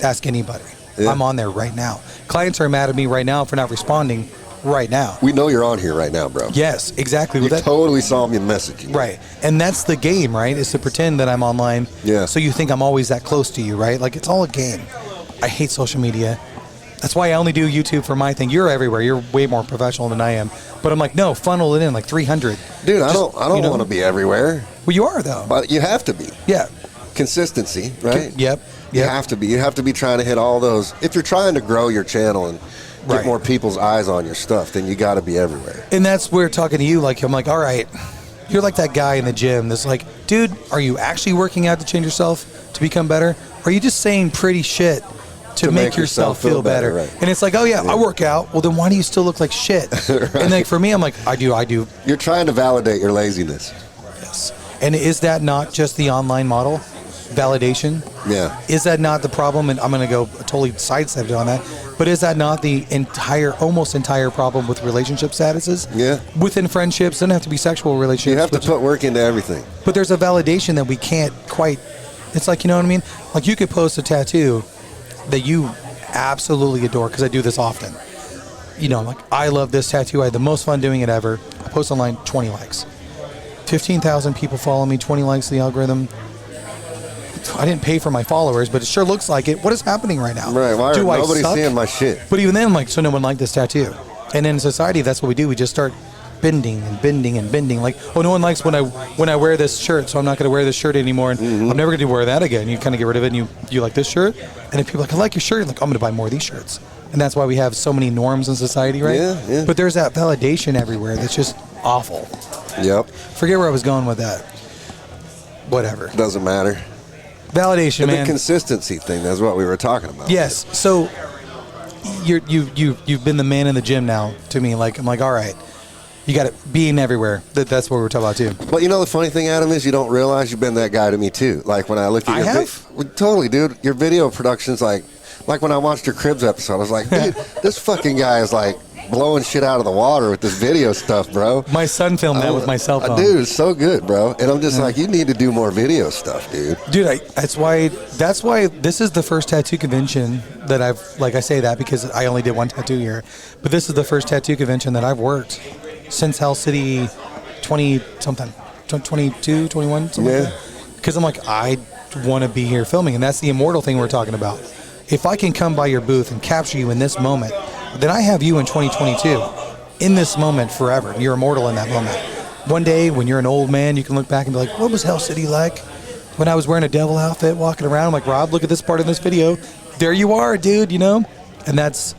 Speaker 2: Ask anybody. Yeah. I'm on there right now. Clients are mad at me right now for not responding right now.
Speaker 1: We know you're on here right now, bro.
Speaker 2: Yes, exactly.
Speaker 1: You totally saw me messaging.
Speaker 2: Right. And that's the game, right? Is to pretend that I'm online.
Speaker 1: Yeah.
Speaker 2: So you think I'm always that close to you, right? Like, it's all a game. I hate social media. That's why I only do YouTube for my thing. You're everywhere. You're way more professional than I am. But I'm like, no, funnel it in like 300.
Speaker 1: Dude, I don't want to be everywhere.
Speaker 2: Well, you are, though.
Speaker 1: But you have to be.
Speaker 2: Yeah.
Speaker 1: Consistency, right?
Speaker 2: Yep.
Speaker 1: You have to be. You have to be trying to hit all those. If you're trying to grow your channel and get more people's eyes on your stuff, then you got to be everywhere.
Speaker 2: And that's where talking to you, like, I'm like, all right, you're like that guy in the gym that's like, dude, are you actually working out to change yourself to become better? Or are you just saying pretty shit to make yourself feel better?
Speaker 1: Right.
Speaker 2: And it's like, oh yeah, I work out. Well, then why do you still look like shit? Right. And like, for me, I'm like, I do.
Speaker 1: You're trying to validate your laziness.
Speaker 2: Yes. And is that not just the online model? validation.
Speaker 1: Yeah.
Speaker 2: Is that not the problem? And I'm going to go totally sidestep on that. But is that not the almost entire problem with relationship statuses?
Speaker 1: Yeah.
Speaker 2: Within friendships, doesn't have to be sexual relationships.
Speaker 1: You have to put work into everything.
Speaker 2: But there's a validation that we can't quite. It's like, you know what I mean? Like, you could post a tattoo that you absolutely adore, because I do this often. You know, I'm like, I love this tattoo. I had the most fun doing it ever. I post online, 20 likes. 15,000 people follow me, 20 likes the algorithm. I didn't pay for my followers, but it sure looks like it. What is happening right now?
Speaker 1: Right. Why
Speaker 2: do I
Speaker 1: nobody's
Speaker 2: suck?
Speaker 1: seeing my shit?
Speaker 2: But even then, I'm like, so no one liked this tattoo. And in society, that's what we do. We just start bending and bending and bending. Like, oh, no one likes when I wear this shirt, so I'm not going to wear this shirt anymore. And I'm never going to wear that again. You kind of get rid of it, and you like this shirt. And if people are like, I like your shirt, you're like, I'm going to buy more of these shirts. And that's why we have so many norms in society, right?
Speaker 1: Yeah.
Speaker 2: But there's that validation everywhere that's just awful.
Speaker 1: Yep.
Speaker 2: Forget where I was going with that. Whatever.
Speaker 1: Doesn't matter.
Speaker 2: Validation,
Speaker 1: And
Speaker 2: man.
Speaker 1: the consistency thing, that's what we were talking about.
Speaker 2: Yes. So you've been the man in the gym now to me. Like, I'm like, all right, you got it being everywhere. That's what we're talking about too.
Speaker 1: But you know the funny thing, Adam, is you don't realize you've been that guy to me too. Like when I looked at totally, dude. Your video production's like when I watched your Cribs episode, I was like, dude, this fucking guy is like blowing shit out of the water with this video stuff, bro.
Speaker 2: My son filmed that with my cell phone.
Speaker 1: Dude, it's so good, bro. And I'm just like, you need to do more video stuff, dude.
Speaker 2: Dude, that's why this is the first tattoo convention that I've, like, I say that because I only did one tattoo here, but this is the first tattoo convention that I've worked since Hell City 20-something, 22, 21, something like that. Because I'm like, I want to be here filming, and that's the immortal thing we're talking about. If I can come by your booth and capture you in this moment, then I have you in 2022 in this moment forever. You're immortal in that moment. One day when you're an old man, you can look back and be like, what was Hell City like when I was wearing a devil outfit walking around? I'm like, Rob, look at this part in this video. There you are, dude, you know? And that's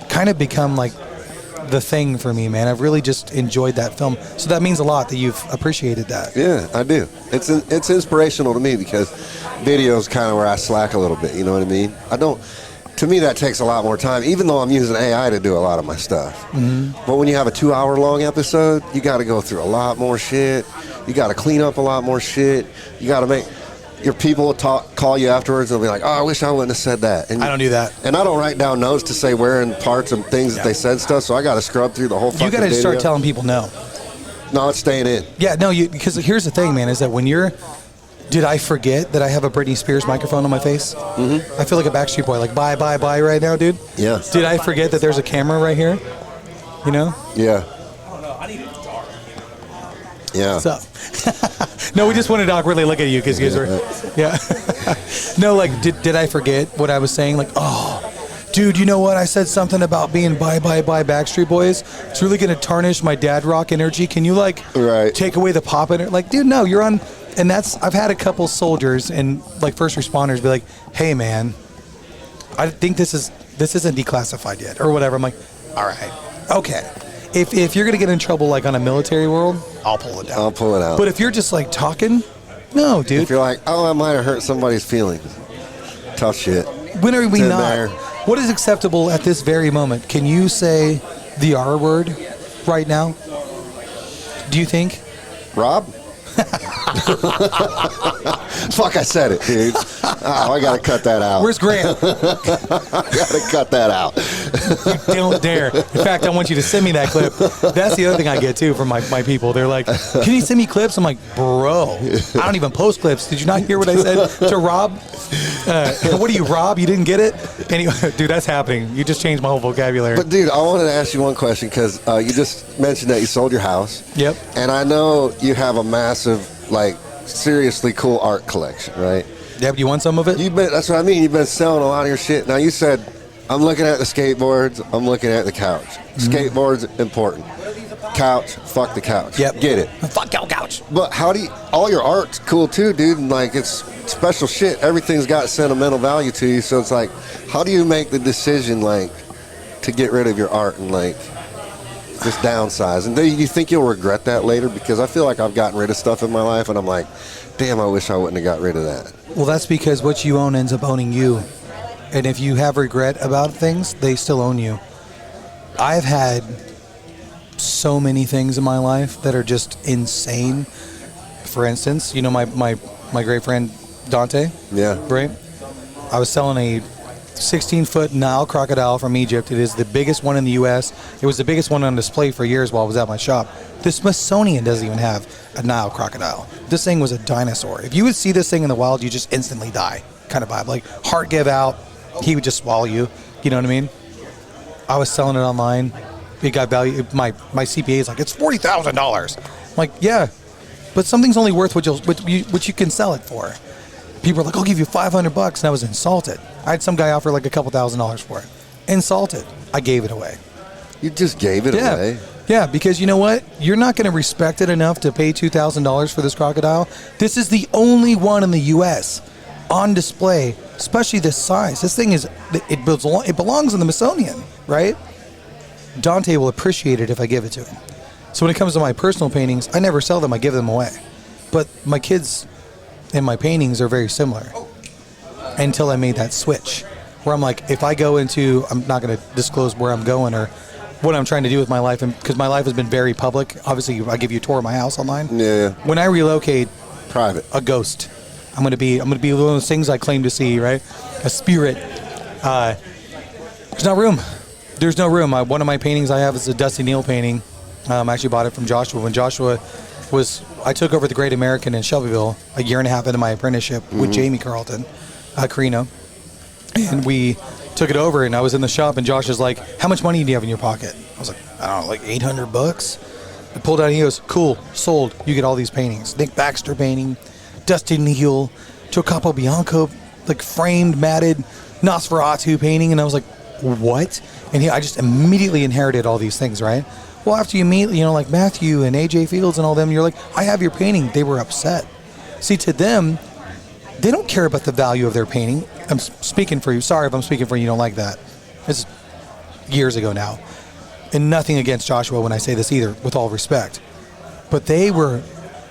Speaker 2: kind of become like the thing for me, man. I've really just enjoyed that film. So that means a lot that you've appreciated that.
Speaker 1: Yeah, I do. It's inspirational to me because video is kind of where I slack a little bit, you know what I mean? To me, that takes a lot more time, even though I'm using AI to do a lot of my stuff. Mm-hmm. But when you have a 2-hour-long episode, you got to go through a lot more shit. You got to clean up a lot more shit. You got to make your people call you afterwards and they'll be like, oh, I wish I wouldn't have said that. And
Speaker 2: I don't do that.
Speaker 1: And I don't write down notes to say where in parts and things that they said stuff, so I got to scrub through the whole fucking video.
Speaker 2: You got to start telling people no.
Speaker 1: No, it's staying in.
Speaker 2: Yeah, no, because here's the thing, man, is that when you're... Did I forget that I have a Britney Spears microphone on my face? Mm-hmm. I feel like a Backstreet Boy, like bye right now, dude.
Speaker 1: Yeah.
Speaker 2: Did I forget that there's a camera right here? You know?
Speaker 1: Yeah.
Speaker 3: I don't know. I need a dog.
Speaker 1: Yeah.
Speaker 2: What's up? No, we just wanted to awkwardly look at you because you guys were... Yeah. No, like, did I forget what I was saying? Like, oh, dude, you know what? I said something about being bye Backstreet Boys. It's really going to tarnish my dad rock energy. Can you, like, take away the pop in it? Like, dude, no, you're on... And I've had a couple soldiers and like first responders be like, hey man, I think this isn't declassified yet or whatever. I'm like, all right, okay. If you're gonna get in trouble like on a military world, I'll pull it out. But if you're just like talking, no, dude.
Speaker 1: If you're like, oh, I might have hurt somebody's feelings, tough shit.
Speaker 2: When are we not?
Speaker 1: There.
Speaker 2: What is acceptable at this very moment? Can you say the R word right now? Do you think?
Speaker 1: Rob? Fuck, I said it, dude. Oh, I gotta cut that out.
Speaker 2: Where's Grant?
Speaker 1: I gotta cut that out.
Speaker 2: You don't dare. In fact, I want you to send me that clip. That's the other thing I get too from my people. They're like, can you send me clips? I'm like, bro, I don't even post clips. Did you not hear what I said to Rob? What are you, Rob? You didn't get it? Anyway, dude, that's happening. You just changed my whole vocabulary.
Speaker 1: But dude, I wanted to ask you one question because you just mentioned that you sold your house.
Speaker 2: Yep.
Speaker 1: And I know you have a massive, like, seriously cool art collection, right?
Speaker 2: Yeah, but you want some of it?
Speaker 1: That's what I mean. You've been selling a lot of your shit. Now you said, I'm looking at the skateboards. I'm looking at the couch. Mm-hmm. Skateboards important. Couch, fuck the couch.
Speaker 2: Yep.
Speaker 1: Get it.
Speaker 2: Fuck your couch.
Speaker 1: But all your art's cool too, dude. And like, it's special shit. Everything's got sentimental value to you. So it's like, how do you make the decision, like, to get rid of your art and like just downsize? And do you think you'll regret that later? Because I feel like I've gotten rid of stuff in my life and I'm like, damn, I wish I wouldn't have got rid of that.
Speaker 2: Well, that's because what you own ends up owning you. And if you have regret about things, they still own you. I've had so many things in my life that are just insane. For instance, you know, my great friend Dante.
Speaker 1: Yeah.
Speaker 2: Right? I was selling a 16-foot Nile crocodile from Egypt. It is the biggest one in the U.S. It was the biggest one on display for years while I was at my shop. The Smithsonian doesn't even have a Nile crocodile. This thing was a dinosaur. If you would see this thing in the wild, you just instantly die kind of vibe. Like, heart give out. He would just swallow you. You know what I mean? I was selling it online. It got value. My CPA is like, it's $40,000. I'm like, yeah, but something's only worth what you can sell it for. People are like, I'll give you $500, and I was insulted. I had some guy offer like a couple $1,000s for it. Insulted. I gave it away.
Speaker 1: You just gave it away.
Speaker 2: Yeah, because you know what? You're not going to respect it enough to pay $2,000 for this crocodile. This is the only one in the U.S. on display, especially this size. This thing it belongs in the Smithsonian, right? Dante will appreciate it if I give it to him. So when it comes to my personal paintings, I never sell them. I give them away. But my kids and my paintings are very similar until I made that switch where I'm like, if I go into, I'm not going to disclose where I'm going or what I'm trying to do with my life, and because my life has been very public. Obviously, I give you a tour of my house online.
Speaker 1: Yeah.
Speaker 2: When I relocate,
Speaker 1: private,
Speaker 2: a ghost. I'm gonna be one of those things I claim to see, right? A spirit. There's no room. There's no room. One of my paintings I have is a Dusty Neal painting. I actually bought it from Joshua when Joshua I took over the Great American in Shelbyville a year and a half into my apprenticeship with Jamie Carlton, Carino, and we took it over. And I was in the shop, and Josh is like, "How much money do you have in your pocket?" I was like, "I don't know, like $800." I pulled out, and he goes, "Cool, sold. You get all these paintings. Nick Baxter painting, Dusty Neal, Jacopo Bianco, like framed, matted Nosferatu painting." And I was like, "What?" And I just immediately inherited all these things, right? Well, after you meet, like Matthew and AJ Fields and all them, you're like, "I have your painting." They were upset. See, to them, they don't care about the value of their painting. I'm speaking for you. Sorry if I'm speaking for you. You don't like that. It's years ago now. And nothing against Joshua when I say this either, with all respect. But they were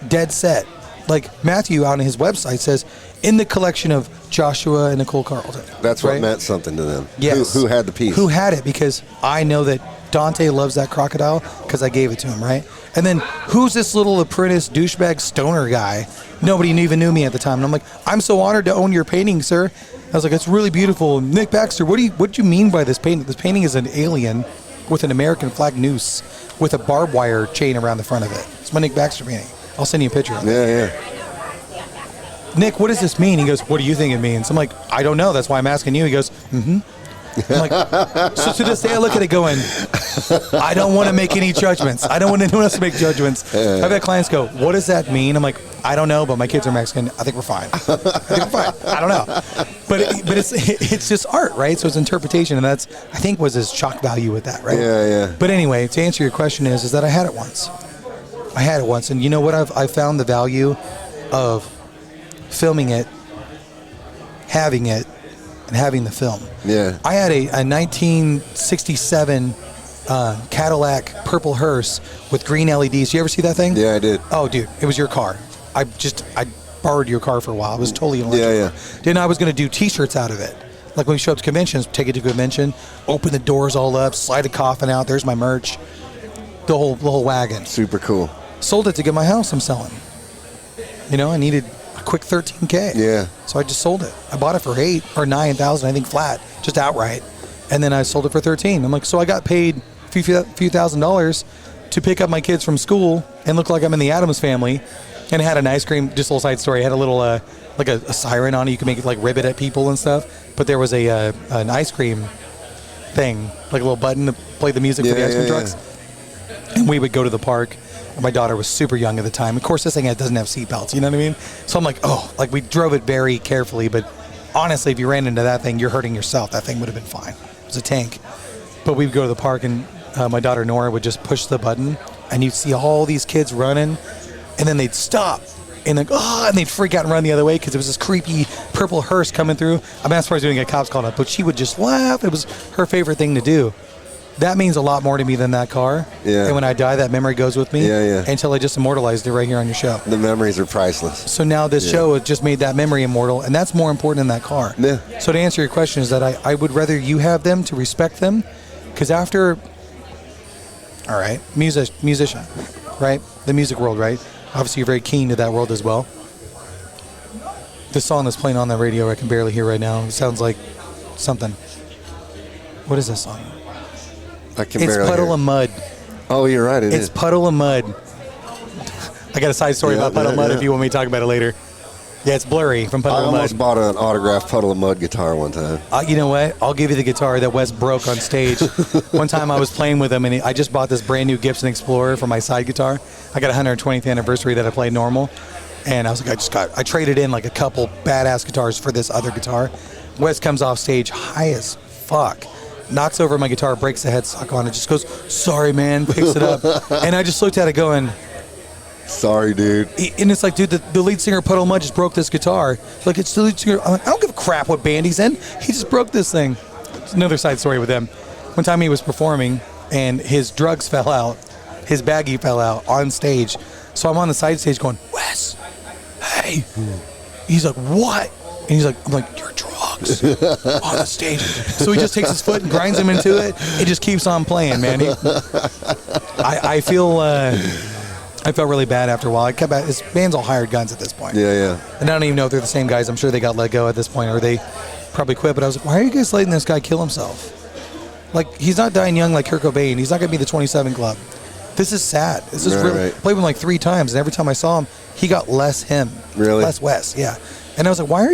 Speaker 2: dead set. Like Matthew on his website says, in the collection of Joshua and Nicole Carlton.
Speaker 1: That's what meant something to them.
Speaker 2: Yes.
Speaker 1: Who had the piece? Who
Speaker 2: had it, because I know that Dante loves that crocodile because I gave it to him, right? And then who's this little apprentice douchebag stoner guy? Nobody even knew me at the time. And I'm like, "I'm so honored to own your painting, sir." I was like, "It's really beautiful." Nick Baxter, what do you mean by this painting? This painting is an alien with an American flag noose with a barbed wire chain around the front of it. It's my Nick Baxter painting. I'll send you a picture of it.
Speaker 1: Yeah.
Speaker 2: "Nick, what does this mean?" He goes, "What do you think it means?" I'm like, "I don't know. That's why I'm asking you." He goes, "Mm-hmm." I'm like, so to this day I look at it going, I don't want to make any judgments. I don't want anyone else to make judgments. I've had clients go, "What does that mean?" I'm like, "I don't know, but my kids are Mexican. I think we're fine. I don't know." But it's just art, right? So it's interpretation, and that's, I think, was his shock value with that, right?
Speaker 1: Yeah.
Speaker 2: But anyway, to answer your question is that I had it once. And you know what? I found the value of filming it, having it, and having the film.
Speaker 1: Yeah.
Speaker 2: I had a 1967 Cadillac purple hearse with green LEDs. You ever see that thing?
Speaker 1: Yeah, I did.
Speaker 2: Oh, dude, it was your car. I borrowed your car for a while. It was totally electric.
Speaker 1: Yeah.
Speaker 2: Then I was going to do T-shirts out of it. Like when we show up to conventions, take it to a convention, open the doors all up, slide a coffin out. There's my merch. The whole wagon.
Speaker 1: Super cool.
Speaker 2: Sold it to get my house I'm selling. I needed a quick $13K.
Speaker 1: Yeah.
Speaker 2: So I just sold it. I bought it for $8,000 or $9,000, I think, flat, just outright. And then I sold it for $13,000. I'm like, so I got paid a few $1,000s to pick up my kids from school and look like I'm in the Addams Family. And it had an ice cream, just a little side story. It had a little, like a siren on it. You could make it like ribbit at people and stuff. But there was an ice cream thing, like a little button to play the music for the ice cream trucks. And we would go to the park. My daughter was super young at the time. Of course, this thing doesn't have seatbelts, you know what I mean? So I'm like, we drove it very carefully. But honestly, if you ran into that thing, you're hurting yourself. That thing would have been fine. It was a tank. But we would go to the park, and my daughter Nora would just push the button, and you'd see all these kids running, and then they'd stop. And and they'd freak out and run the other way because it was this creepy purple hearse coming through. I'm not surprised we didn't get cops called up, but she would just laugh. It was her favorite thing to do. That means a lot more to me than that car.
Speaker 1: Yeah.
Speaker 2: And when I die, that memory goes with me.
Speaker 1: Yeah.
Speaker 2: Until I just immortalized it right here on your show.
Speaker 1: The memories are priceless.
Speaker 2: So now this show has just made that memory immortal, and that's more important than that car.
Speaker 1: Yeah.
Speaker 2: So to answer your question is that I would rather you have them to respect them, because after, all right, musician, right? The music world, right? Obviously, you're very keen to that world as well. The song that's playing on the radio I can barely hear right now. It sounds like something. What is this song?
Speaker 1: I can
Speaker 2: It's
Speaker 1: barely
Speaker 2: Puddle
Speaker 1: hear.
Speaker 2: of Mud.
Speaker 1: Oh, you're right.
Speaker 2: It's Puddle of Mud. I got a side story about Puddle of Mud if you want me to talk about it later. Yeah, it's Blurry from Puddle
Speaker 1: I
Speaker 2: of Mud.
Speaker 1: almost bought an autographed Puddle of Mud guitar one time.
Speaker 2: You know what? I'll give you the guitar that Wes broke on stage. One time I was playing with him, and I just bought this brand new Gibson Explorer for my side guitar. I got a 120th anniversary that I played normal, and I was like, I traded in like a couple badass guitars for this other guitar. Wes comes off stage high as fuck, knocks over my guitar, breaks the headstock on it, just goes, "Sorry, man," picks it up, and I just looked at it going,
Speaker 1: "Sorry, dude."
Speaker 2: And it's like, dude, the lead singer of Puddle of Mud just broke this guitar. Like, it's the lead singer. I'm like, I don't give a crap what band he's in. He just broke this thing. It's another side story with him. One time he was performing, and his drugs fell out. His baggie fell out on stage. So I'm on the side stage going, "Wes, hey." He's like, "What?" And he's like, I'm like, "Your drugs on the stage." So he just takes his foot and grinds him into it. It just keeps on playing, man. I felt really bad after a while. His band's all hired guns at this point.
Speaker 1: Yeah.
Speaker 2: And I don't even know if they're the same guys. I'm sure they got let go at this point, or they probably quit. But I was like, why are you guys letting this guy kill himself? Like, he's not dying young like Kurt Cobain. He's not going to be the 27 Club. This is sad. This is really.
Speaker 1: Right.
Speaker 2: Played with him like 3 times, and every time I saw him, he got less him.
Speaker 1: Really?
Speaker 2: Less Wes, yeah. And I was like, why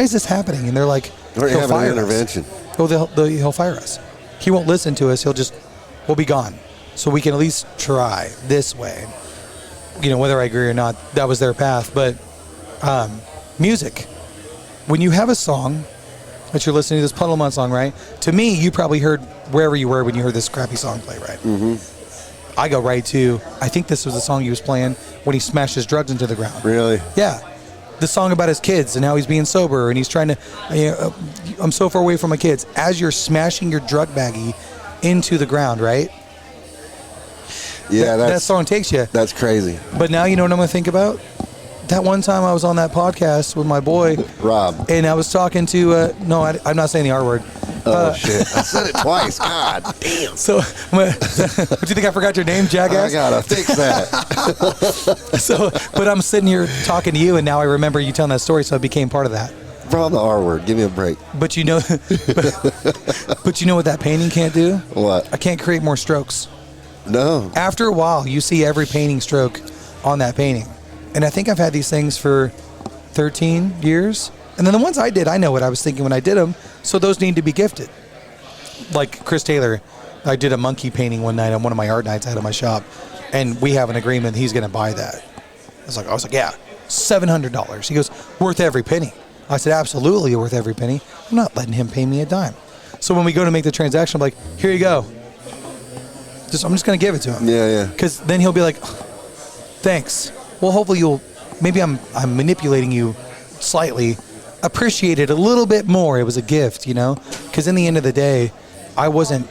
Speaker 2: is this happening? And they're like,
Speaker 1: We're
Speaker 2: he'll
Speaker 1: having
Speaker 2: fire
Speaker 1: an intervention.
Speaker 2: us. Oh, he'll fire us. He won't listen to us. We'll be gone. So we can at least try this way. You know, whether I agree or not, that was their path. But music, when you have a song that you're listening to, this Puddle of Mud song, right? To me, you probably heard wherever you were when you heard this crappy song play, right? Mm-hmm. I go right to, I think this was the song he was playing when he smashed his drugs into the ground.
Speaker 1: Really?
Speaker 2: Yeah. The song about his kids and how he's being sober and he's trying to, I'm so far away from my kids. As you're smashing your drug baggie into the ground, right?
Speaker 1: Yeah,
Speaker 2: that song takes you.
Speaker 1: That's crazy.
Speaker 2: But now you know what I'm going to think about? That one time I was on that podcast with my boy
Speaker 1: Rob,
Speaker 2: and I was talking to I'm not saying the R word.
Speaker 1: Shit, I said it twice. God damn.
Speaker 2: So what do you think I forgot your name, jackass?
Speaker 1: I gotta fix that.
Speaker 2: But I'm sitting here talking to you and now I remember you telling that story, so it became part of that.
Speaker 1: From the R word, give me a break.
Speaker 2: But you know but you know what that painting can't do?
Speaker 1: What?
Speaker 2: I can't create more strokes.
Speaker 1: No.
Speaker 2: After a while, you see every painting stroke on that painting. And I think I've had these things for 13 years. And then the ones I did, I know what I was thinking when I did them. So those need to be gifted. Like Chris Taylor, I did a monkey painting one night on one of my art nights I had at my shop. And we have an agreement he's going to buy that. I was like, yeah, $700. He goes, worth every penny. I said, absolutely worth every penny. I'm not letting him pay me a dime. So when we go to make the transaction, I'm like, here you go. I'm just going to give it to him.
Speaker 1: Yeah.
Speaker 2: Because then he'll be like, thanks. Well, hopefully maybe I'm manipulating you slightly. Appreciate it a little bit more. It was a gift, you know? Because in the end of the day, I wasn't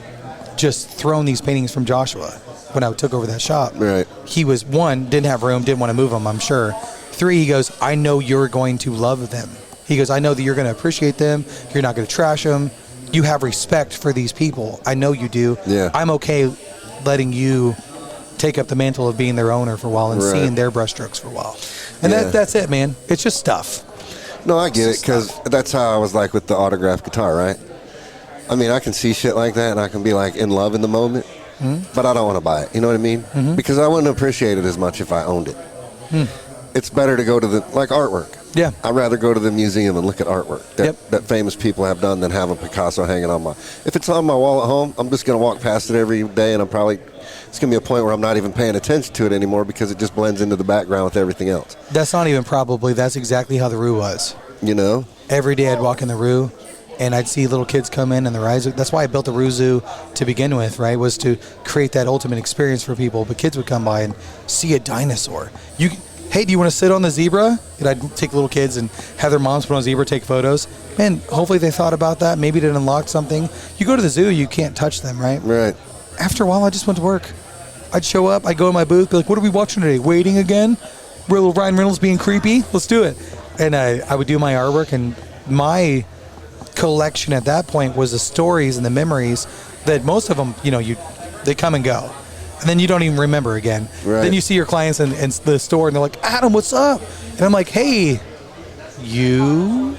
Speaker 2: just throwing these paintings from Joshua when I took over that shop.
Speaker 1: Right.
Speaker 2: He was, 1, didn't have room, didn't want to move them, I'm sure. 3, he goes, I know you're going to love them. He goes, I know that you're going to appreciate them. You're not going to trash them. You have respect for these people. I know you do.
Speaker 1: Yeah.
Speaker 2: I'm okay letting you take up the mantle of being their owner for a while and seeing their brushstrokes for a while. And that's it, man. It's just stuff.
Speaker 1: No, I get it, because that's how I was like with the autographed guitar, right? I mean, I can see shit like that, and I can be like in love in the moment, but I don't want to buy it. You know what I mean? Mm-hmm. Because I wouldn't appreciate it as much if I owned it. It's better to go to like artwork. Yeah. I'd rather go to the museum and look at artwork that famous people have done than have a Picasso hanging on if it's on my wall at home, I'm just going to walk past it every day, and it's going to be a point where I'm not even paying attention to it anymore because it just blends into the background with everything else.
Speaker 2: That's not even probably. That's exactly how the Rue was.
Speaker 1: You know?
Speaker 2: Every day I'd walk in the Rue, and I'd see little kids come in and their eyes. That's why I built the Rue Zoo to begin with, right? Was to create that ultimate experience for people. But kids would come by and see a dinosaur. Hey, do you want to sit on the zebra? And I'd take little kids and have their moms put on a zebra, take photos. Man, hopefully they thought about that. Maybe it unlocked something. You go to the zoo, you can't touch them, right?
Speaker 1: Right.
Speaker 2: After a while, I just went to work. I'd show up, I'd go in my booth, be like, what are we watching today? Waiting again? Little Ryan Reynolds being creepy? Let's do it. And I would do my artwork, and my collection at that point was the stories and the memories that most of them, they come and go. And then you don't even remember again. Right. Then you see your clients in the store, and they're like, Adam, what's up? And I'm like, hey, you?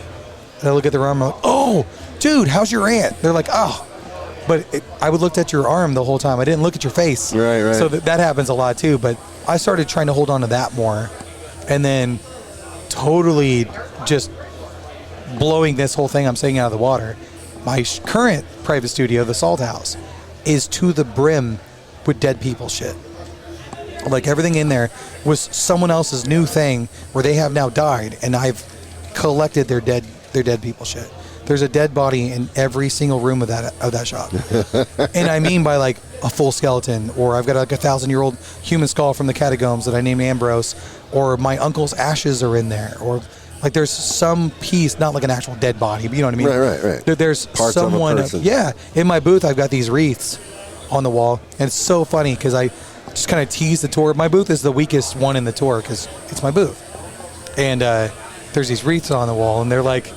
Speaker 2: And I look at their arm, I'm like, oh, dude, how's your aunt? They're like, oh. But I would look at your arm the whole time. I didn't look at your face.
Speaker 1: Right.
Speaker 2: So that happens a lot too. But I started trying to hold on to that more. And then totally just blowing this whole thing I'm saying out of the water. My current private studio, the Salt House, is to the brim with dead people shit. Like everything in there was someone else's new thing where they have now died, and I've collected their dead people shit. There's a dead body in every single room of that shop. And I mean by like a full skeleton, or I've got like a 1,000-year-old human skull from the catacombs that I named Ambrose, or my uncle's ashes are in there, or like there's some piece, not like an actual dead body, but you know what I mean?
Speaker 1: Right.
Speaker 2: There's
Speaker 1: Parts
Speaker 2: someone,
Speaker 1: of a person.
Speaker 2: yeah. In my booth, I've got these wreaths on the wall, and it's so funny because I just kind of tease the tour. My booth is the weakest one in the tour because it's my booth, and there's these wreaths on the wall, and they're like,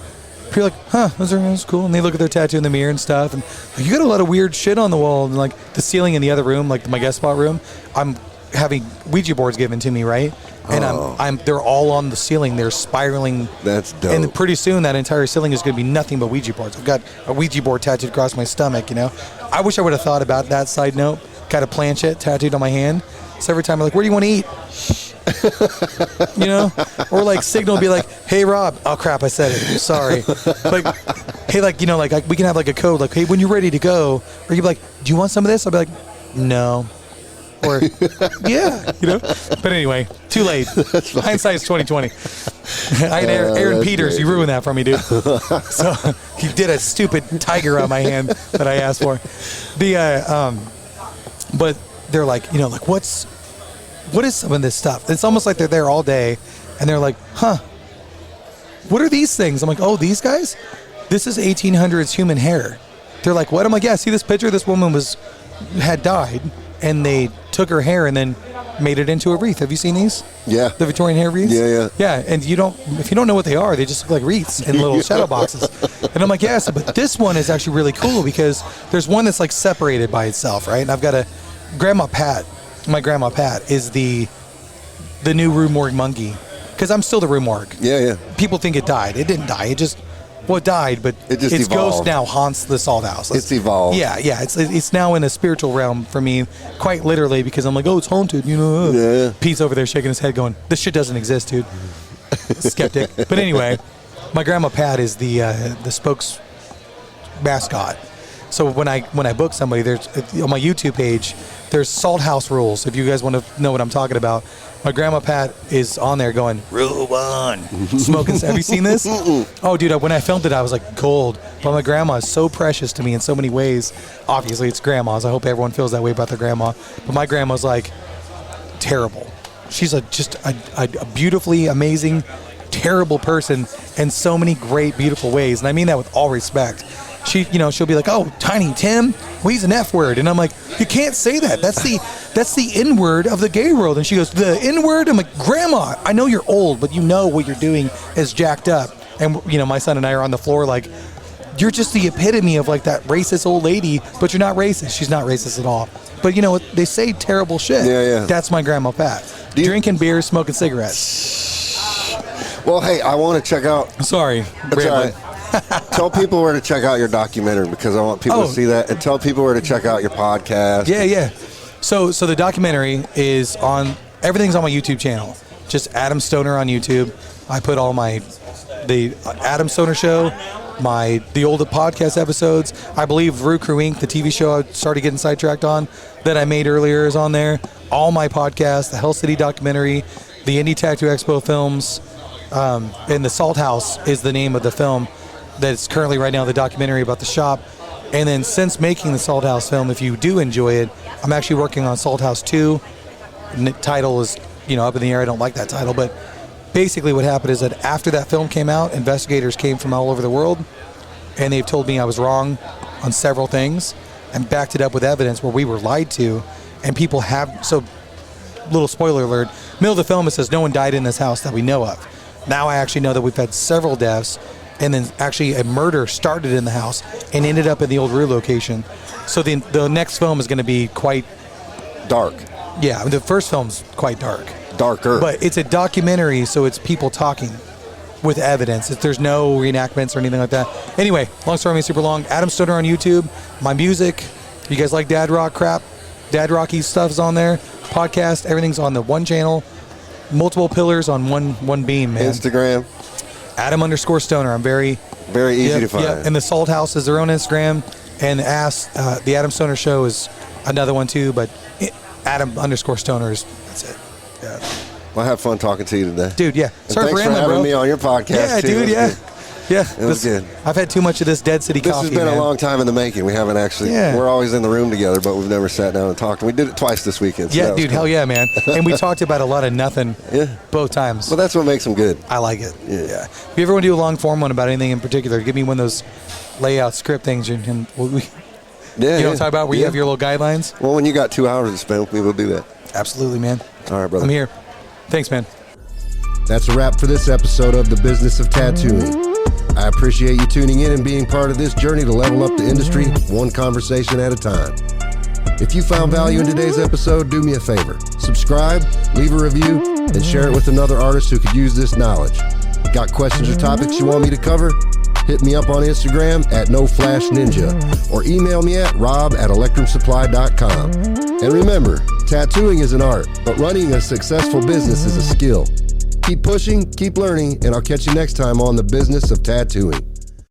Speaker 2: people are like, huh, that's cool. And they look at their tattoo in the mirror and stuff. And like, you got a lot of weird shit on the wall. And like the ceiling in the other room, like my guest spot room, I'm having Ouija boards given to me, right? And they're all on the ceiling. They're spiraling.
Speaker 1: That's dope.
Speaker 2: And pretty soon that entire ceiling is going to be nothing but Ouija boards. I've got a Ouija board tattooed across my stomach, you know? I wish I would have thought about that. Side note, got a planchette tattooed on my hand. So every time I'm like, where do you want to eat? You know, or like Signal will be like, hey Rob, oh crap, I said it, sorry. Like, hey, like, you know, like we can have like a code, like, hey, when you're ready to go, or you'd be like, do you want some of this? I'll be like, no, or yeah, you know. But anyway, too late. Hindsight's 2020. I had Aaron Peters,
Speaker 1: great.
Speaker 2: You ruined that for me, dude. So he did a stupid tiger on my hand that I asked for. But they're like, you know, like what is some of this stuff? It's almost like they're there all day, and they're like, huh, what are these things? I'm like, oh, these guys? This is 1800s human hair. They're like, what? I'm like, yeah, see this picture? This woman had died, and they took her hair and then made it into a wreath. Have you seen these?
Speaker 1: Yeah.
Speaker 2: The Victorian hair wreaths?
Speaker 1: Yeah.
Speaker 2: Yeah, and if you don't know what they are, they just look like wreaths in little shadow boxes. And I'm like, yes, but this one is actually really cool because there's one that's like separated by itself, right? And I've got a Grandma Pat. My Grandma Pat is the new Rue Morgue monkey, because I'm still the Rue Morgue.
Speaker 1: Yeah.
Speaker 2: People think it died. It didn't die. It died, but
Speaker 1: It just
Speaker 2: its
Speaker 1: evolved.
Speaker 2: ghost now haunts the Salt House.
Speaker 1: It's evolved.
Speaker 2: Yeah. It's now in a spiritual realm for me, quite literally, because I'm like, oh, it's haunted. You know.
Speaker 1: Yeah.
Speaker 2: Pete's over there shaking his head, going, "This shit doesn't exist, dude." Skeptic. But anyway, my Grandma Pat is the spokes mascot. So when I book somebody, there's on my YouTube page, there's Salt House rules. If you guys want to know what I'm talking about, my Grandma Pat is on there going, Rule 1, smoking. Have you seen this? Oh, dude, when I filmed it, I was like, gold. But my grandma is so precious to me in so many ways. Obviously, it's grandmas. I hope everyone feels that way about their grandma. But my grandma's like terrible. She's just a beautifully amazing, terrible person in so many great, beautiful ways. And I mean that with all respect. She'll be like, oh, Tiny Tim, well, he's an F word. And I'm like, you can't say that. That's the N word of the gay world. And she goes, the N word? I'm like, Grandma, I know you're old, but you know what you're doing is jacked up. And, you know, my son and I are on the floor like, you're just the epitome of like that racist old lady, but you're not racist. She's not racist at all. But you know what? They say terrible shit.
Speaker 1: Yeah.
Speaker 2: That's my Grandma Pat. Drinking beer, smoking cigarettes.
Speaker 1: Well, hey, I want to check out.
Speaker 2: Sorry.
Speaker 1: That's all right. Tell people where to check out your documentary, because I want people to see that, and tell people where to check out your podcast.
Speaker 2: Yeah. So the documentary is on, everything's on my YouTube channel. Just Adam Stoner on YouTube. I put all the Adam Stoner show, the old podcast episodes. I believe Rue Crew Inc., the TV show I started getting sidetracked on that I made earlier, is on there. All my podcasts, the Hell City documentary, the Indie Tattoo Expo films, and the Salt House is the name of the film that's currently right now the documentary about the shop. And then since making the Salt House film, if you do enjoy it, I'm actually working on Salt House 2. The title is, up in the air. I don't like that title, but basically what happened is that after that film came out, investigators came from all over the world, and they've told me I was wrong on several things and backed it up with evidence where we were lied to. And people have, so little spoiler alert, middle of the film it says no one died in this house that we know of. Now I actually know that we've had several deaths, and then actually a murder started in the house and ended up in the old Rue location. So the next film is going to be quite
Speaker 1: dark.
Speaker 2: Yeah, the first film's quite darker.
Speaker 1: But
Speaker 2: it's a documentary, so it's people talking. with evidence. If there's no reenactments or anything like that. Anyway, long story super long. Adam Stoner on YouTube. My music. You guys like dad rock crap? Dad rocky stuff's on there. Podcast. Everything's on the one channel. Multiple pillars on one beam, man.
Speaker 1: Instagram.
Speaker 2: Adam_Stoner. I'm very
Speaker 1: easy to find.
Speaker 2: Yeah, and the Salt House is their own Instagram, and the Adam Stoner Show is another one too. But Adam_Stoner is that's it. Yeah.
Speaker 1: Well, I had fun talking to you today,
Speaker 2: dude. Yeah,
Speaker 1: sorry for having me on your podcast.
Speaker 2: Yeah,
Speaker 1: too.
Speaker 2: dude. Yeah.
Speaker 1: Good.
Speaker 2: Yeah,
Speaker 1: it was good.
Speaker 2: I've had too much of this Dead City coffee.
Speaker 1: This has been a long time in the making. We haven't actually. Yeah. We're always in the room together, but we've never sat down and talked. We did it twice this weekend. So
Speaker 2: yeah, dude. Cool. Hell yeah, man. And we talked about a lot of nothing.
Speaker 1: Yeah.
Speaker 2: Both times.
Speaker 1: Well, that's what makes them good.
Speaker 2: I like it. Yeah. If you ever want to do a long form one about anything in particular, give me one of those layout script things, and you know what I'm talking about, where you have your little guidelines.
Speaker 1: Well, when you got 2 hours to spend with me, we'll do that.
Speaker 2: Absolutely, man.
Speaker 1: All right, brother.
Speaker 2: I'm here. Thanks, man.
Speaker 1: That's a wrap for this episode of The Business of Tattooing. I appreciate you tuning in and being part of this journey to level up the industry one conversation at a time. If you found value in today's episode, do me a favor. Subscribe, leave a review, and share it with another artist who could use this knowledge. Got questions or topics you want me to cover? Hit me up on Instagram at NoFlashNinja or email me at rob@electrumsupply.com. And remember, tattooing is an art, but running a successful business is a skill. Keep pushing, keep learning, and I'll catch you next time on The Business of Tattooing.